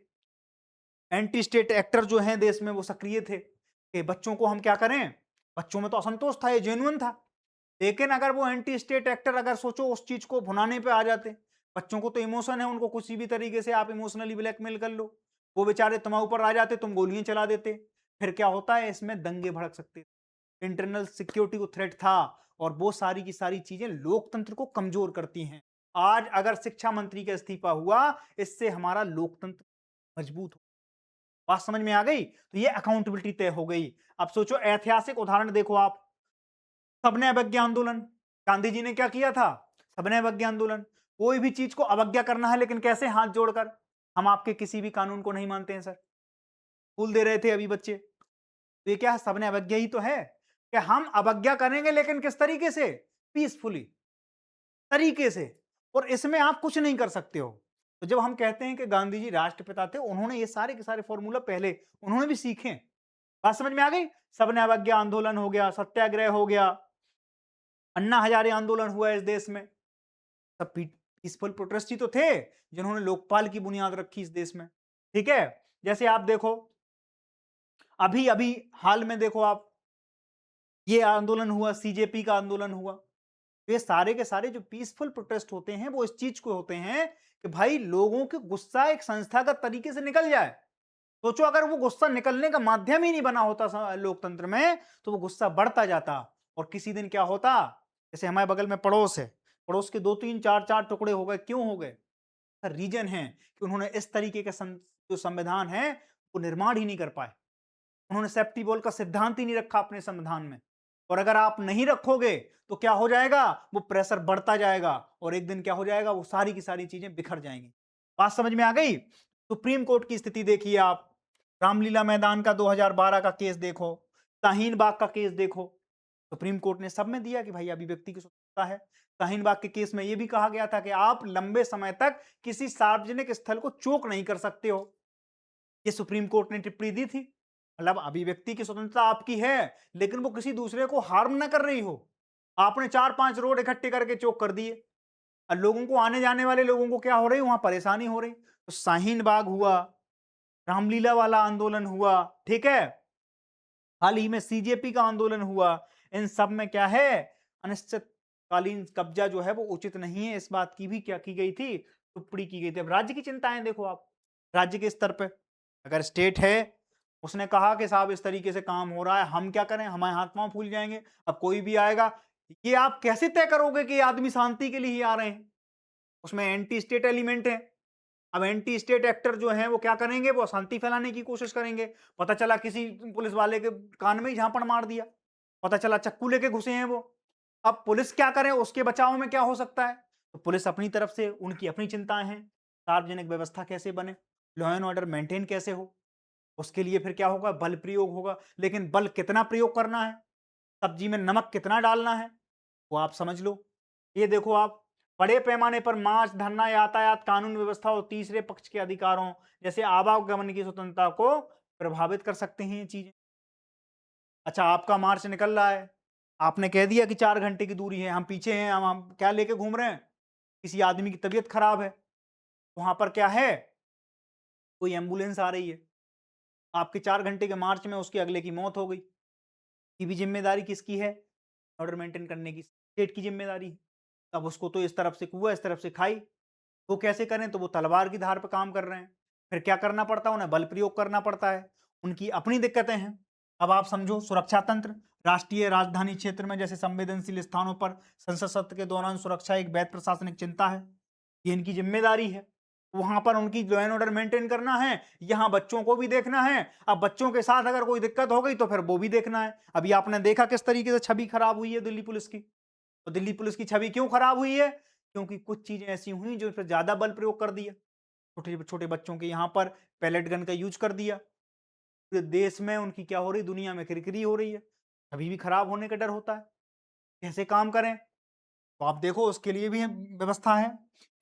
एंटी स्टेट एक्टर जो हैं देश में वो सक्रिय थे कि बच्चों को हम क्या करें, बच्चों में तो असंतोष था, ये जेन्युइन था। लेकिन अगर वो एंटी स्टेट एक्टर, अगर सोचो उस चीज को भुनाने पे आ जाते, बच्चों को तो इमोशन है, उनको किसी भी तरीके से आप इमोशनली ब्लैकमेल कर लो, वो बेचारे तुम्हारे ऊपर आ जाते, तुम गोलियां चला देते, फिर क्या होता है, इसमें दंगे भड़क सकते, इंटरनल सिक्योरिटी को थ्रेट था, और वो सारी की सारी चीजें लोकतंत्र को कमजोर करती हैं। आज अगर शिक्षा मंत्री का इस्तीफा हुआ, इससे हमारा लोकतंत्र मजबूत हो, बात समझ में आ गई, तो ये अकाउंटेबिलिटी तय हो गई। अब सोचो, ऐतिहासिक उदाहरण देखो आप, सबने अवज्ञा आंदोलन, गांधी जी ने क्या किया था, सबने अवज्ञा आंदोलन। कोई भी चीज को अवज्ञा करना है, लेकिन कैसे, हाथ जोड़कर, हम आपके किसी भी कानून को नहीं मानते हैं सर, स्कूल दे रहे थे अभी बच्चे, तो ये क्या है, सबने अवज्ञा ही तो है कि हम अवज्ञा करेंगे, लेकिन किस तरीके से, पीसफुली तरीके से, और इसमें आप कुछ नहीं कर सकते हो। तो जब हम कहते हैं कि गांधी जी राष्ट्रपिता थे, उन्होंने ये सारे के सारे फॉर्मूला पहले उन्होंने भी सीखे। बात समझ में आ गई? सबने अवज्ञा आंदोलन हो गया, सत्याग्रह हो गया, अन्ना हजारे आंदोलन हुआ इस देश में, सब पीसफुल प्रोटेस्ट ही तो थे जिन्होंने लोकपाल की बुनियाद रखी इस देश में। ठीक है, जैसे आप देखो अभी अभी हाल में देखो आप, ये आंदोलन हुआ, सीजेपी का आंदोलन हुआ। तो ये सारे के सारे जो पीसफुल प्रोटेस्ट होते हैं वो इस चीज को होते हैं कि भाई लोगों के गुस्सा एक संस्थागत तरीके से निकल जाए। सोचो अगर वो गुस्सा निकलने का माध्यम ही नहीं बना होता लोकतंत्र में, तो वो गुस्सा बढ़ता जाता, और किसी दिन क्या होता, जैसे हमारे बगल में पड़ोस है, पड़ोस के 2 3 4 4 टुकड़े हो गए, क्यों हो गए? रीजन है कि उन्होंने इस तरीके का जो संविधान है वो निर्माण ही नहीं कर पाए। उन्होंने सेफ्टी वॉल का सिद्धांत ही नहीं रखा अपने संविधान में, और अगर आप नहीं रखोगे तो क्या हो जाएगा, वो प्रेशर बढ़ता जाएगा, और एक दिन क्या हो जाएगा, वो सारी की सारी चीजें बिखर जाएंगी। बात समझ में आ गई? सुप्रीम कोर्ट की स्थिति देखिए आप, रामलीला मैदान का 2012 का केस देखो, शाहीन बाग का केस देखो, सुप्रीम कोर्ट ने सब में दिया कि भाई अभिव्यक्ति की स्वतंत्रता है। शाहीन बाग के केस में यह भी कहा गया था कि आप लंबे समय तक किसी सार्वजनिक स्थल को चोक नहीं कर सकते हो। ये सुप्रीम कोर्ट ने टिप्पणी दी थी। मतलब अभिव्यक्ति की स्वतंत्रता आपकी है, लेकिन वो किसी दूसरे को हार्म ना कर रही हो। आपने 4 5 रोड इकट्ठे करके चौक कर दिए, और लोगों को, आने जाने वाले लोगों को क्या हो रही, वहां परेशानी हो रही। तो शाहीन बाग हुआ, रामलीला वाला आंदोलन हुआ, ठीक है, हाल ही में सीजेपी का आंदोलन हुआ, इन सब में क्या है, अनिश्चितकालीन कब्जा जो है वो उचित नहीं है, इस बात की भी क्या की गई थी, टिप्पणी की गई थी। अब राज्य की चिंताएं देखो आप, राज्य के स्तर पे अगर स्टेट है, उसने कहा कि साहब इस तरीके से काम हो रहा है, हम क्या करें, हमारे हाथ पांव फूल जाएंगे। अब कोई भी आएगा, ये आप कैसे तय करोगे कि ये आदमी शांति के लिए ही आ रहे हैं? उसमें एंटी स्टेट एलिमेंट है। अब एंटी स्टेट एक्टर जो हैं वो क्या करेंगे, वो शांति फैलाने की कोशिश करेंगे। पता चला किसी पुलिस वाले के कान में ही झापड़ मार दिया, पता चला चक्कू लेके घुसे हैं वो। अब पुलिस क्या करे, उसके बचाव में क्या हो सकता है? तो पुलिस अपनी तरफ से, उनकी अपनी चिंताएं हैं, सार्वजनिक व्यवस्था कैसे बने, लॉ एंड ऑर्डर मेंटेन कैसे हो, उसके लिए फिर क्या होगा, बल प्रयोग होगा। लेकिन बल कितना प्रयोग करना है, सब्जी में नमक कितना डालना है, वो आप समझ लो। ये देखो आप, बड़े पैमाने पर मार्च, धरना, यातायात, कानून व्यवस्था और तीसरे पक्ष के अधिकारों जैसे आवागमन की स्वतंत्रता को प्रभावित कर सकते हैं ये चीजें। अच्छा, आपका मार्च निकल रहा है, आपने कह दिया कि 4 घंटे की दूरी है, हम पीछे हैं, हम क्या लेके घूम रहे हैं, किसी आदमी की तबीयत खराब है, वहां पर क्या है, कोई एम्बुलेंस आ रही है, आपके 4 घंटे के मार्च में उसके अगले की मौत हो गई, ये भी जिम्मेदारी किसकी है, ऑर्डर मेंटेन करने की स्टेट की जिम्मेदारी है। अब उसको तो इस तरफ से कुआ, इस तरफ से खाई, वो कैसे करें, तो वो तलवार की धार पर काम कर रहे हैं। फिर क्या करना पड़ता है, उन्हें बल प्रयोग करना पड़ता है, उनकी अपनी दिक्कतें हैं। अब आप समझो, सुरक्षा तंत्र, राष्ट्रीय राजधानी क्षेत्र में जैसे संवेदनशील स्थानों पर संसद सत्र के दौरान सुरक्षा एक वैध प्रशासनिक चिंता है, ये इनकी जिम्मेदारी है। वहां पर उनकी लॉ एंड ऑर्डर मेंटेन करना है, यहाँ बच्चों को भी देखना है। अब बच्चों के साथ अगर कोई दिक्कत हो गई तो फिर वो भी देखना है। अभी आपने देखा किस तरीके से छवि खराब हुई है दिल्ली पुलिस की। तो दिल्ली पुलिस की छवि क्यों खराब हुई है, क्योंकि कुछ चीजें ऐसी हुई जो इस पर ज्यादा बल प्रयोग कर दिया, छोटे छोटे बच्चों के यहाँ पर पैलेट गन का यूज कर दिया। पूरे देश में उनकी क्या हो रही, दुनिया में किरकिरी हो रही है, छवि भी खराब होने का डर होता है। कैसे काम करें, तो आप देखो उसके लिए भी व्यवस्था है।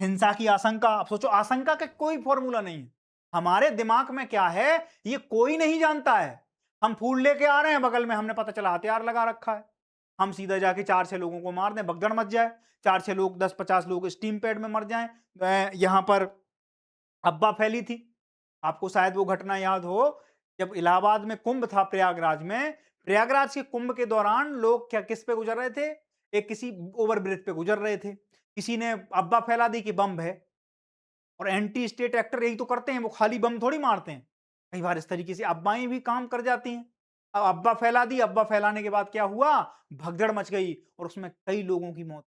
हिंसा की आशंका, आप सोचो, आशंका का कोई फॉर्मूला नहीं है हमारे दिमाग में, क्या है ये कोई नहीं जानता है। हम फूल लेके आ रहे हैं, बगल में हमने पता चला हथियार लगा रखा है, हम सीधा जाके 4 6 लोगों को मार दें, भगदड़ मच जाए, 4 6 लोग, 10 50 लोग स्टीम पैड में मर जाएं। यहाँ पर अब्बा फैली थी, आपको शायद वो घटना याद हो, जब इलाहाबाद में कुंभ था, प्रयागराज में, प्रयागराज के कुंभ के दौरान लोग क्या, किस पे गुजर रहे थे, एक किसी ओवरब्रिज पे गुजर रहे थे, किसी ने अब्बा फैला दी कि बम है। और एंटी स्टेट एक्टर यही तो करते हैं, वो खाली बम थोड़ी मारते हैं, कई बार इस तरीके से अब्बाएं भी काम कर जाती हैं। अब अब्बा फैला दी, अब्बा फैलाने के बाद क्या हुआ, भगदड़ मच गई, और उसमें कई लोगों की मौत।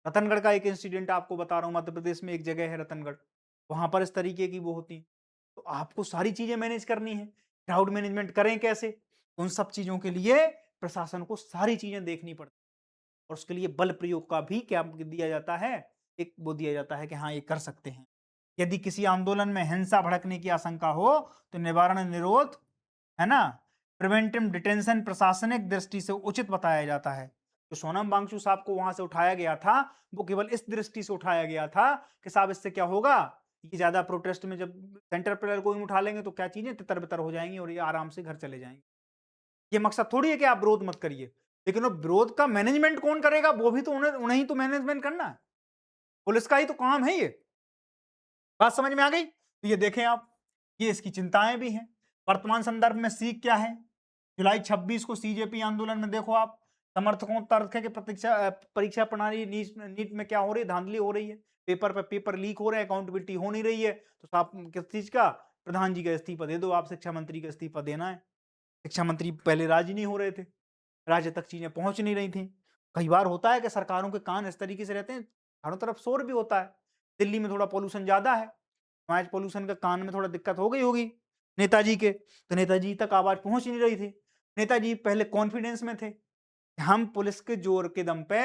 रतनगढ़ का एक इंसिडेंट आपको बता रहा हूँ, मध्य प्रदेश में एक जगह है रतनगढ़, वहां पर इस तरीके की वो होती है। तो आपको सारी चीजें मैनेज करनी है, क्राउड मैनेजमेंट करें कैसे, उन सब चीजों के लिए प्रशासन को सारी चीजें देखनी पड़ती है, और उसके लिए बल प्रयोग का भी क्या दिया जाता है, एक वो दिया जाता है कि हाँ ये कर सकते हैं। यदि किसी आंदोलन में हिंसा भड़कने की आशंका हो तो निवारण निरोध, है ना, प्रिवेंटिव डिटेंशन प्रशासनिक दृष्टि से उचित बताया जाता है। तो सोनम वांगचुक साहब को वहां से उठाया गया था, वो केवल इस दृष्टि से उठाया गया था कि साहब इससे क्या होगा, ये ज्यादा प्रोटेस्ट में जब सेंटर पर कोई उठा लेंगे तो क्या चीजें तितर बितर हो जाएंगी और ये आराम से घर चले जाएंगे। ये मकसद थोड़ी है कि आप विरोध मत करिए, लेकिन वो विरोध का मैनेजमेंट कौन करेगा, वो भी तो उन्हें उन्हें ही तो मैनेजमेंट करना है, पुलिस का ही तो काम है ये। बात समझ में आ गई? तो ये देखें आप, ये इसकी चिंताएं भी हैं। वर्तमान संदर्भ में सीख क्या है? जुलाई 26 को सीजेपी आंदोलन में देखो आप, समर्थकों तर्क है कि परीक्षा प्रणाली नीट में क्या हो रही है, धांधली हो रही है, पेपर पे पेपर लीक हो रहे हैं, अकाउंटेबिलिटी हो नहीं रही है। तो साहब किस चीज का, प्रधान जी का इस्तीफा दे दो, आप शिक्षा मंत्री का इस्तीफा देना है। शिक्षा मंत्री पहले राजी नहीं हो रहे थे, राज्य तक चीजें पहुंच नहीं रही थी। कई बार होता है कि सरकारों के कान इस तरीके से रहते हैं, चारों तरफ शोर भी होता है, दिल्ली में थोड़ा पोल्यूशन ज्यादा है, नॉइज पोल्यूशन का कान में थोड़ा दिक्कत हो गई होगी नेताजी के, तो नेताजी तक आवाज पहुंच नहीं रही थी। नेताजी पहले कॉन्फिडेंस में थे, हम पुलिस के जोर के दम पे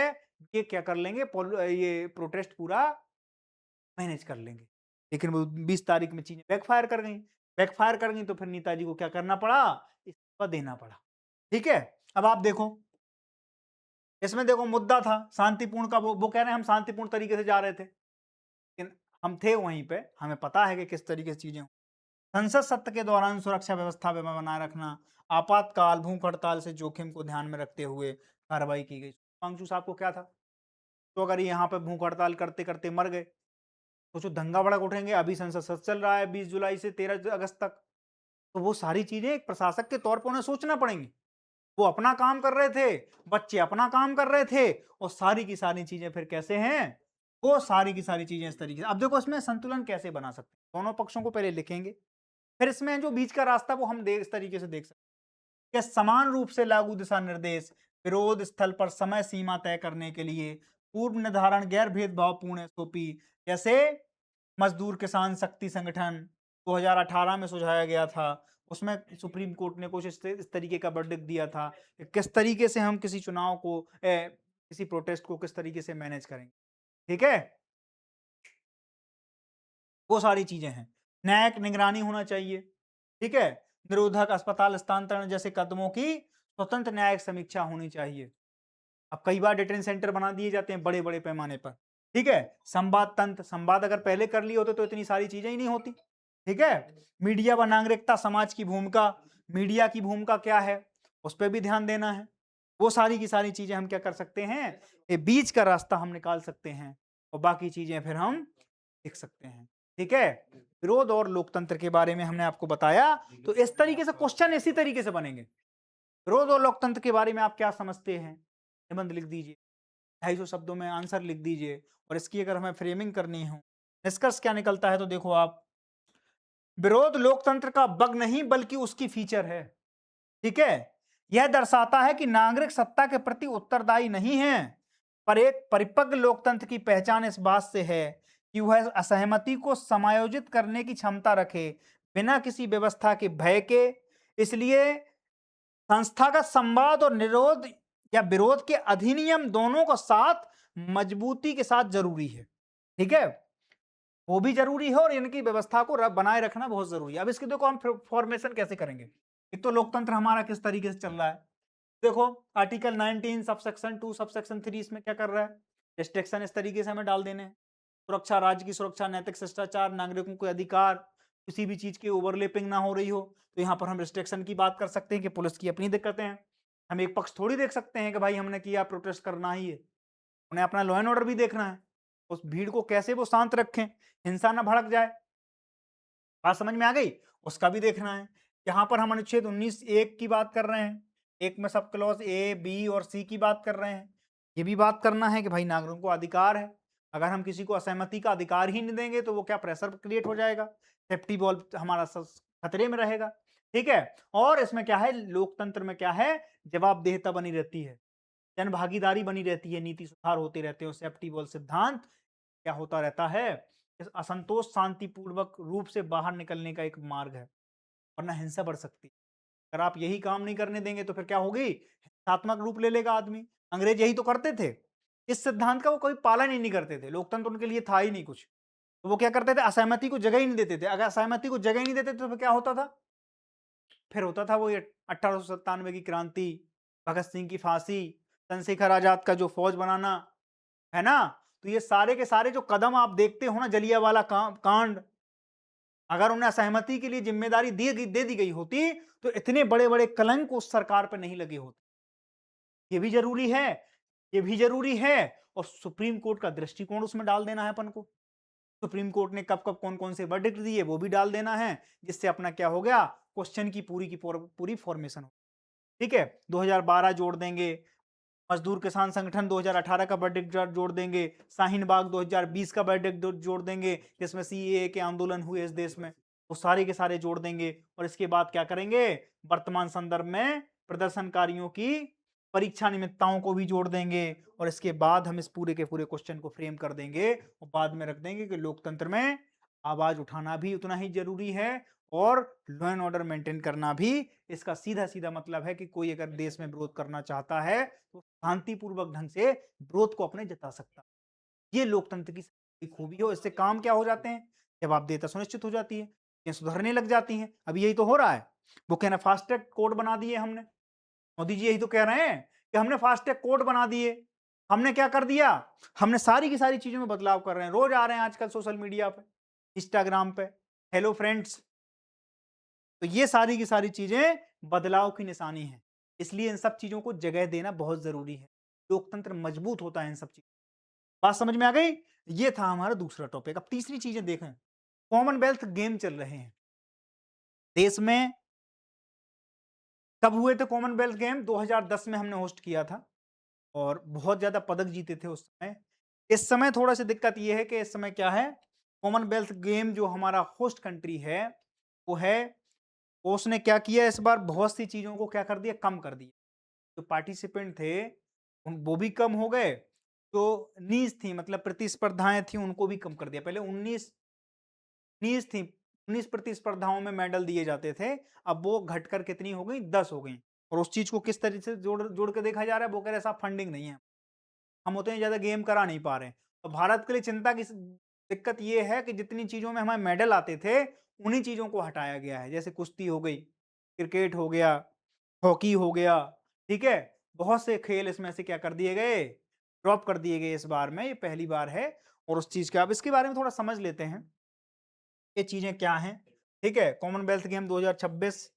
ये क्या कर लेंगे, ये प्रोटेस्ट पूरा मैनेज कर लेंगे। लेकिन वो 20 तारीख में चीजें बैकफायर कर गई, बैकफायर कर गई तो फिर नेताजी को क्या करना पड़ा, इस्तीफा देना पड़ा। ठीक है, अब आप देखो, इसमें देखो मुद्दा था शांतिपूर्ण का, वो कह रहे हैं हम शांतिपूर्ण तरीके से जा रहे थे, लेकिन हम थे वहीं पे, हमें पता है कि किस तरीके से चीजें। संसद सत्र के दौरान सुरक्षा व्यवस्था में बनाए रखना, आपातकाल भूख हड़ताल से जोखिम को ध्यान में रखते हुए कार्रवाई की गई। हिमांशु साहब को क्या था, तो अगर यहाँ पे भूख हड़ताल करते करते मर गए तो जो दंगा भड़क उठेंगे, अभी संसद सत्र चल रहा है 20 जुलाई से 13 अगस्त तक, तो वो सारी चीजें एक प्रशासक के तौर पर उन्हें सोचना पड़ेंगी। वो अपना काम कर रहे थे, बच्चे अपना काम कर रहे थे, और सारी की सारी चीजें फिर कैसे हैं, वो सारी की सारी चीजें इस तरीके से। अब देखो इसमें संतुलन कैसे बना सकते हैं, दोनों पक्षों को पहले लिखेंगे, फिर इसमें जो बीच का रास्ता वो हम इस तरीके से देख सकते हैं कि समान रूप से लागू दिशा निर्देश विरोध स्थल पर समय सीमा तय करने के लिए पूर्व निर्धारण गैर भेदभावपूर्ण एसओपी, जैसे मजदूर किसान शक्ति संगठन 2018 में सुझाया गया था, उसमें सुप्रीम कोर्ट ने कुछ इस तरीके का वर्डिक्ट दिया था कि किस तरीके से हम किसी चुनाव को किसी प्रोटेस्ट को किस तरीके से मैनेज करेंगे। ठीक है, वो सारी चीजें हैं। न्यायिक निगरानी होना चाहिए, ठीक है, निरोधक अस्पताल स्थानांतरण जैसे कदमों की स्वतंत्र न्यायिक समीक्षा होनी चाहिए। अब कई बार डिटेंशन सेंटर बना दिए जाते हैं बड़े बड़े पैमाने पर, ठीक है। संवाद तंत्र, संवाद अगर पहले कर लिए होते तो इतनी सारी चीजें ही नहीं होती, ठीक है। मीडिया व नागरिकता समाज की भूमिका, मीडिया की भूमिका क्या है, उस पर भी ध्यान देना है। वो सारी की सारी चीजें हम क्या कर सकते हैं, ये बीच का रास्ता हम निकाल सकते हैं, और बाकी चीजें फिर हम देख सकते हैं। ठीक है, विरोध और लोकतंत्र के बारे में हमने आपको बताया। तो इस तरीके से क्वेश्चन इसी तरीके से बनेंगे, विरोध और लोकतंत्र के बारे में आप क्या समझते हैं, निबंध लिख दीजिए, 250 शब्दों में आंसर लिख दीजिए, और इसकी अगर हमें फ्रेमिंग करनी हो, निष्कर्ष क्या निकलता है, तो देखो आप, विरोध लोकतंत्र का बग नहीं बल्कि उसकी फीचर है। ठीक है, यह दर्शाता है कि नागरिक सत्ता के प्रति उत्तरदायी नहीं है, पर एक परिपक्व लोकतंत्र की पहचान इस बात से है कि वह असहमति को समायोजित करने की क्षमता रखे बिना किसी व्यवस्था के भय के। इसलिए संस्थागत संवाद और निरोध या विरोध के अधिनियम दोनों को साथ मजबूती के साथ जरूरी है। ठीक है, वो भी जरूरी है और इनकी व्यवस्था को बनाए रखना बहुत जरूरी है। अब इसके देखो हम फॉर्मेशन कैसे करेंगे, एक तो लोकतंत्र हमारा किस तरीके से चल रहा है, देखो आर्टिकल 19 सबसेक्शन 2 सबसेक्शन 3 इसमें क्या कर रहा है, रिस्ट्रिक्शन इस तरीके से हमें डाल देने हैं। सुरक्षा, राज्य की सुरक्षा, नैतिक शिष्टाचार, नागरिकों के अधिकार, किसी भी चीज की ओवरलेपिंग ना हो रही हो, तो यहाँ पर हम रिस्ट्रिक्शन की बात कर सकते हैं कि पुलिस की अपनी दिक्कतें हैं। हम एक पक्ष थोड़ी देख सकते हैं कि भाई हमने किया, प्रोटेस्ट करना ही है, उन्हें अपना लॉ एंड ऑर्डर भी देखना है, उस भीड़ को कैसे वो शांत रखें, हिंसा ना भड़क जाए। बात समझ में आ गई, उसका भी देखना है। यहाँ पर हम अनुच्छेद 19(1) की बात कर रहे हैं, एक में सब क्लॉज ए, बी और सी की बात कर रहे हैं। ये भी बात करना है कि भाई नागरिकों को अधिकार है, अगर हम किसी को असहमति का अधिकार ही नहीं देंगे तो वो क्या प्रेशर क्रिएट हो जाएगा, सेफ्टी बॉल हमारा खतरे में रहेगा। ठीक है, और इसमें क्या है, लोकतंत्र में क्या है, जवाबदेहिता बनी रहती है, जन भागीदारी बनी रहती है, नीति सुधार होते रहते हैं, सेफ्टी बॉल सिद्धांत क्या होता रहता है, इस असंतोष शांतिपूर्वक रूप से बाहर निकलने का एक मार्ग है, वरना हिंसा बढ़ सकती है। अगर आप यही काम नहीं करने देंगे तो फिर क्या होगी, हिंसात्मक रूप ले लेगा आदमी। अंग्रेज यही तो करते थे, इस सिद्धांत का वो कोई पालन ही नहीं करते थे, लोकतंत्र उनके लिए था ही नहीं कुछ, तो वो क्या करते थे, असहमति को जगह ही नहीं देते थे। अगर असहमति को जगह ही नहीं देते थे तो फिर क्या होता था, फिर होता था वो 1897 की क्रांति, भगत सिंह की फांसी, चंद्रशेखर आजाद का जो फौज बनाना, है ना? तो ये सारे के सारे जो कदम आप देखते हो ना, जलियांवाला कांड, अगर उन्हें असहमति के लिए जिम्मेदारी दे दी गई होती, तो इतने बड़े-बड़े कलंक उस सरकार पे नहीं लगे होते। ये भी जरूरी है, ये भी जरूरी है, और सुप्रीम कोर्ट का दृष्टिकोण उसमें डाल देना है अपन को। सुप्रीम कोर्ट ने कब-कब, कौन-कौन से वर्डिक्ट दिए, वो भी डाल देना है, जिससे अपना क्या हो गया, क्वेश्चन की पूरी फॉर्मेशन हो। ठीक है? 2012 जोड़ देंगे, मजदूर किसान संगठन 2018 का वर्डिक्ट जोड़ देंगे, शाहीन बाग 2020 का वर्डिक्ट जोड़ देंगे, जिसमें सीएए के आंदोलन हुए इस देश में, वो सारे के सारे जोड़ देंगे। और इसके बाद क्या करेंगे, वर्तमान संदर्भ में प्रदर्शनकारियों की परीक्षा निमित्ताओं को भी जोड़ देंगे, और इसके बाद हम इस पूरे के पूरे क्वेश्चन को फ्रेम कर देंगे और बाद में रख देंगे कि लोकतंत्र में आवाज उठाना भी उतना ही जरूरी है, और लॉ एंड ऑर्डर मेंटेन करना भी। इसका सीधा सीधा मतलब है कि कोई अगर देश में विरोध करना चाहता है तो शांतिपूर्वक ढंग से विरोध को अपने जता सकता है। ये लोकतंत्र की सबसे बड़ी खूबी है। इससे काम क्या हो जाते हैं, जब आप देयता सुनिश्चित हो जाती है, ये सुधरने लग जाती हैं। अभी यही तो हो रहा है, वो कहना फास्ट ट्रैक कोर्ट बना दिए हमने, मोदी जी यही तो कह रहे हैं कि हमने फास्ट ट्रैक कोर्ट बना दिए। हमने क्या कर दिया, हमने सारी की सारी चीजों में बदलाव कर रहे हैं। रोज आ रहे हैं आजकल सोशल मीडिया पे, इंस्टाग्राम पे, हेलो फ्रेंड्स। तो ये सारी की सारी चीजें बदलाव की निशानी है, इसलिए इन सब चीजों को जगह देना बहुत जरूरी है। लोकतंत्र मजबूत होता है इन सब चीजों। बात समझ में आ गई? ये था हमारा दूसरा टॉपिक। अब तीसरी चीजें देखें, कॉमनवेल्थ गेम चल रहे हैं देश में। कब हुए थे कॉमनवेल्थ गेम? 2010 में हमने होस्ट किया था, और बहुत ज्यादा पदक जीते थे उस समय। इस समय थोड़ा सी दिक्कत यह है कि इस समय क्या है, कॉमनवेल्थ गेम जो हमारा होस्ट कंट्री है वो है, उसने क्या किया इस बार, बहुत सी चीजों को क्या कर दिया, कम कर दिया। जो पार्टिसिपेंट थे वो भी कम हो गए, जो नीज थी मतलब प्रतिस्पर्धाएं थी उनको भी कम कर दिया। पहले 19 नीज थी, 19 प्रतिस्पर्धाओं में मेडल दिए जाते थे, अब वो घटकर कितनी हो गई, 10 हो गई। और उस चीज को किस तरीके से जोड़ जोड़ के देखा जा रहा है, वो कह रहे साहब फंडिंग नहीं है, हम उतने ज्यादा गेम करा नहीं पा रहे हैं। तो भारत के लिए चिंता की दिक्कत ये है कि जितनी चीजों में हमारे मेडल आते थे, उन्हीं चीजों को हटाया गया है। जैसे कुश्ती हो गई, क्रिकेट हो गया, हॉकी हो गया, ठीक है, बहुत से खेल इसमें से क्या कर दिए गए, ड्रॉप कर दिए गए इस बार में। ये पहली बार है, और उस चीज का अब इसके बारे में थोड़ा समझ लेते हैं, ये चीजें क्या हैं। ठीक है, कॉमनवेल्थ गेम 2026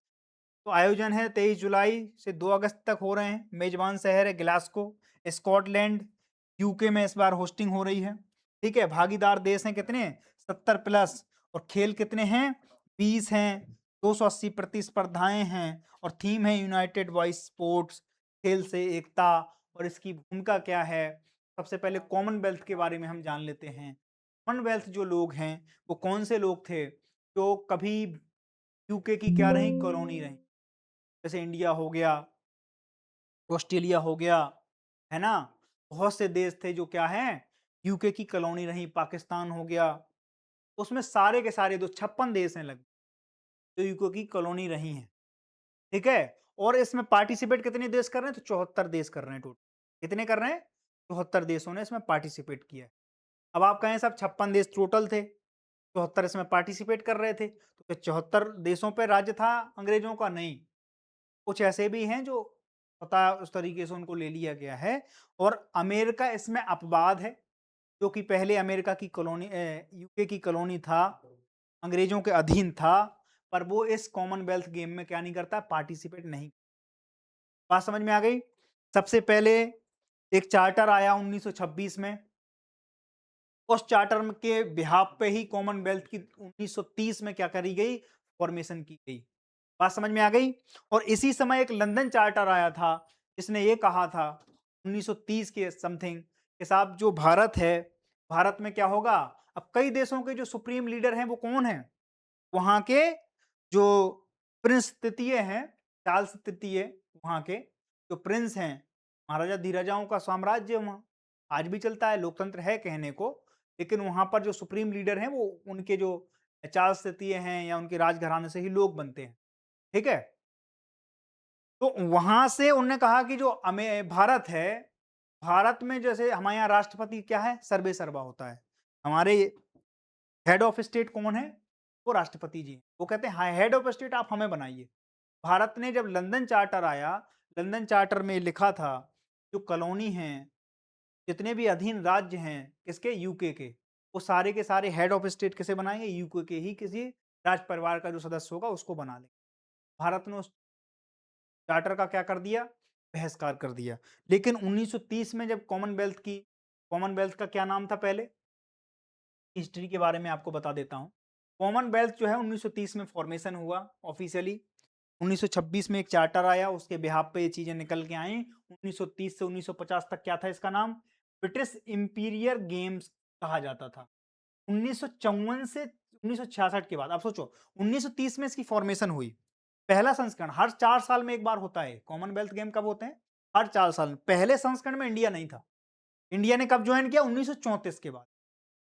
तो आयोजन है 23 जुलाई से 2 अगस्त तक हो रहे हैं। मेजबान शहर है ग्लासगो, स्कॉटलैंड, यूके में इस बार होस्टिंग हो रही है। ठीक है, भागीदार देश हैं कितने, 70 प्लस, और खेल कितने हैं, 20 हैं, 280 प्रतिस्पर्धाएं हैं, और थीम है यूनाइटेड वॉइस स्पोर्ट्स, खेल से एकता। और इसकी भूमिका क्या है, सबसे पहले कॉमनवेल्थ के बारे में हम जान लेते हैं। कॉमनवेल्थ जो लोग हैं वो कौन से लोग थे, जो कभी यूके की क्या रही, कॉलोनी रही। जैसे इंडिया हो गया, ऑस्ट्रेलिया हो गया, है ना, बहुत से देश थे जो क्या हैं, यूके की कॉलोनी रही। पाकिस्तान हो गया, उसमें सारे के सारे जो 56 देश हैं लगभग, जो यूके की कॉलोनी रही हैं। ठीक है, और इसमें पार्टिसिपेट कितने देश कर रहे हैं, तो 74 देश कर रहे हैं टोटल। कितने कर रहे हैं, 74 देशों ने इसमें पार्टिसिपेट किया है। अब आप कहें साहब 56 देश टोटल थे, 74 इसमें पार्टिसिपेट कर रहे थे, तो क्या 74 देशों पर राज्य था अंग्रेजों का? नहीं, कुछ ऐसे भी हैं जो पता उस तरीके से उनको ले लिया गया है। और अमेरिका इसमें अपवाद है, जो कि पहले अमेरिका की कॉलोनी, यूके की कॉलोनी था, अंग्रेजों के अधीन था, पर वो इस कॉमनवेल्थ गेम में क्या नहीं करता, पार्टिसिपेट नहीं। बात समझ में आ गई? सबसे पहले एक चार्टर आया 1926 में, उस चार्टर के बिहाफ पे ही कॉमनवेल्थ की 1930 में क्या करी गई, फॉर्मेशन की गई। बात समझ में आ गई? और इसी समय एक लंदन चार्टर आया था, जिसने ये कहा था 1930 के समथिंग कि साहब जो भारत है, भारत में क्या होगा, अब कई देशों के जो सुप्रीम लीडर हैं वो कौन है, वहां के जो प्रिंस तृतीय हैं, चार्ल्स तृतीय, वहां के जो प्रिंस हैं, महाराजा धीराजाओं का साम्राज्य वहां आज भी चलता है, लोकतंत्र है कहने को, लेकिन वहां पर जो सुप्रीम लीडर हैं वो उनके जो चार्ल्स तृतीय हैं या उनके राजघराने से ही लोग बनते हैं। ठीक है, तो वहां से उन्होंने कहा कि जो भारत है, भारत में जैसे हमारे यहाँ राष्ट्रपति क्या है, सर्वे सर्वा होता है, हमारे हेड ऑफ स्टेट कौन है, वो राष्ट्रपति जी हैं। वो कहते हैं हाँ हेड ऑफ स्टेट आप हमें बनाइए। भारत ने जब लंदन चार्टर आया, लंदन चार्टर में लिखा था जो कॉलोनी हैं, जितने भी अधीन राज्य हैं, किसके? यूके के, वो सारे के सारे हेड ऑफ स्टेट किसे बनाएँगे? यूके के ही किसी राज परिवार का जो सदस्य होगा उसको बना लेंगे। भारत ने उस चार्टर का क्या कर दिया? बहिष्कार कर दिया। लेकिन 1930 में जब कॉमनवेल्थ का क्या नाम था पहले? हिस्ट्री के बारे में आपको बता देता हूँ। कॉमनवेल्थ जो है 1930 में फॉर्मेशन हुआ ऑफिशियली। 1926 में एक चार्टर आया, उसके बिहाफ पे ये चीजें निकल के आई। 1930 से 1950 तक क्या था इसका नाम? ब्रिटिश इंपीरियर गेम्स कहा जाता था। 1954 से 1966 के बाद, आप सोचो 1930 में इसकी फॉर्मेशन हुई। पहला संस्करण हर 4 साल में एक बार होता है। कॉमनवेल्थ गेम कब होते हैं? हर 4 साल में। पहले संस्करण में इंडिया नहीं था। इंडिया ने कब ज्वाइन किया? 1934 के बाद।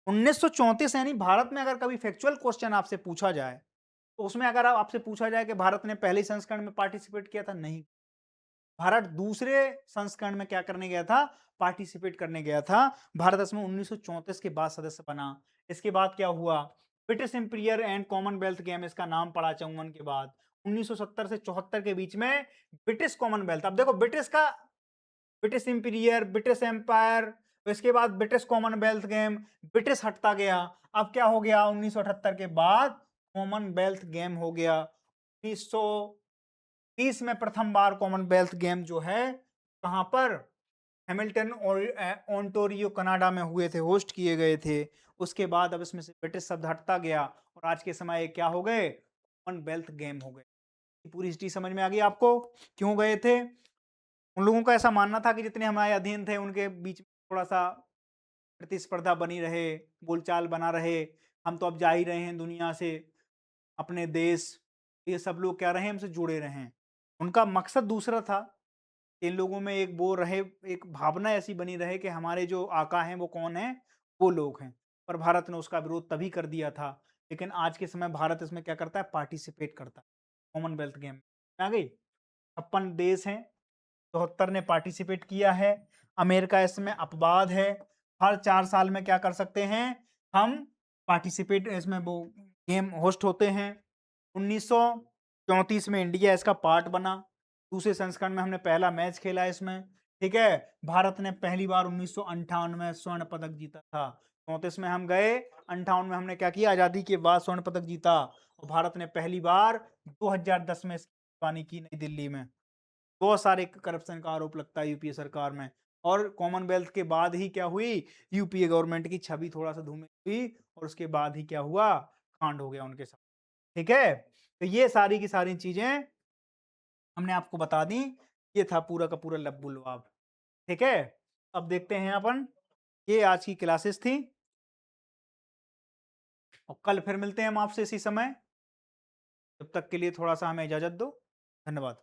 1934 यानी भारत में अगर कभी फैक्चुअल क्वेश्चन आपसे पूछा जाए, तो उसमें अगर आपसे पूछा जाए कि भारत ने पहले संस्करण में पार्टिसिपेट किया था, नहीं। भारत दूसरे संस्करण में क्या करने गया था? पार्टिसिपेट करने गया था। भारत इसमें 1934 के बाद सदस्य बना। इसके बाद क्या हुआ? British imperial and Commonwealth game इसका नाम पड़ा 54 के बाद। 1970 से 74 के बीच में ब्रिटिश कॉमनवेल्थ। अब देखो ब्रिटिश इंपीरियर, ब्रिटिश एम्पायर, इसके बाद ब्रिटिश कॉमनवेल्थ गेम, ब्रिटिश हटता गया। अब क्या हो गया? 1978 के बाद कॉमनवेल्थ गेम हो गया। 1930 में प्रथम बार कॉमनवेल्थ गेम जो है कहां पर? हैमिल्टन और ओंटारियो कनाडा में हुए थे, होस्ट किए गए थे। उसके बाद अब इसमें से ब्रिटिश शब्द हटता गया और आज के समय ये क्या हो गए? कॉमनवेल्थ गेम हो गए। पूरी हिस्ट्री समझ में आ गई आपको? क्यों गए थे? उन लोगों का ऐसा मानना था कि जितने हमारे अधीन थे उनके बीच में थोड़ा-सा प्रतिस्पर्धा बनी रहे, बोलचाल बना रहे। हम तो अब जा ही रहे हैं दुनिया से, अपने देश, ये सब लोग क्या रहे? हमसे जुड़े रहें। उनका मकसद दूसरा था। इन लोगों में एक वो रहे, एक भावना ऐसी बनी रहे कि हमारे जो आका हैं वो कौन है? वो लोग हैं। पर भारत ने उसका विरोध तभी कर दिया था। लेकिन आज के समय भारत इसमें क्या करता है? पार्टिसिपेट करता है कॉमनवेल्थ गेम में। आ गई? 56 देश हैं, 74 ने पार्टिसिपेट किया है। अमेरिका इसमें अपवाद है। हर 4 साल में क्या कर सकते हैं? हम पार्टिसिपेट इसमें वो गेम होस्ट होते हैं। 1934 में इंडिया इसका पार्ट बना। दूसरे संस्करण में हमने पहला मैच खेला इसमें, ठीक है। भारत ने पहली बार 1958 में स्वर्ण पदक जीता था। 34 में हम गए, 58 में हमने क्या किया? आजादी के बाद स्वर्ण पदक जीता। और भारत ने पहली बार 2010 में इसकी मेजबानी की नई दिल्ली में। बहुत सारे करप्शन का आरोप लगता है यूपीए सरकार में। और कॉमनवेल्थ के बाद ही क्या हुई? यूपीए गवर्नमेंट की छवि थोड़ा सा धूमिल हुई और उसके बाद ही क्या हुआ? कांड हो गया उनके साथ। ठीक है, तो ये सारी की सारी चीजें हमने आपको बता दी। ये था पूरा का पूरा लब्बू लुआब। ठीक है, अब देखते हैं अपन, ये आज की क्लासेस थी और कल फिर मिलते हैं हम आपसे इसी समय। तब तक के लिए थोड़ा सा हमें इजाजत दो। धन्यवाद।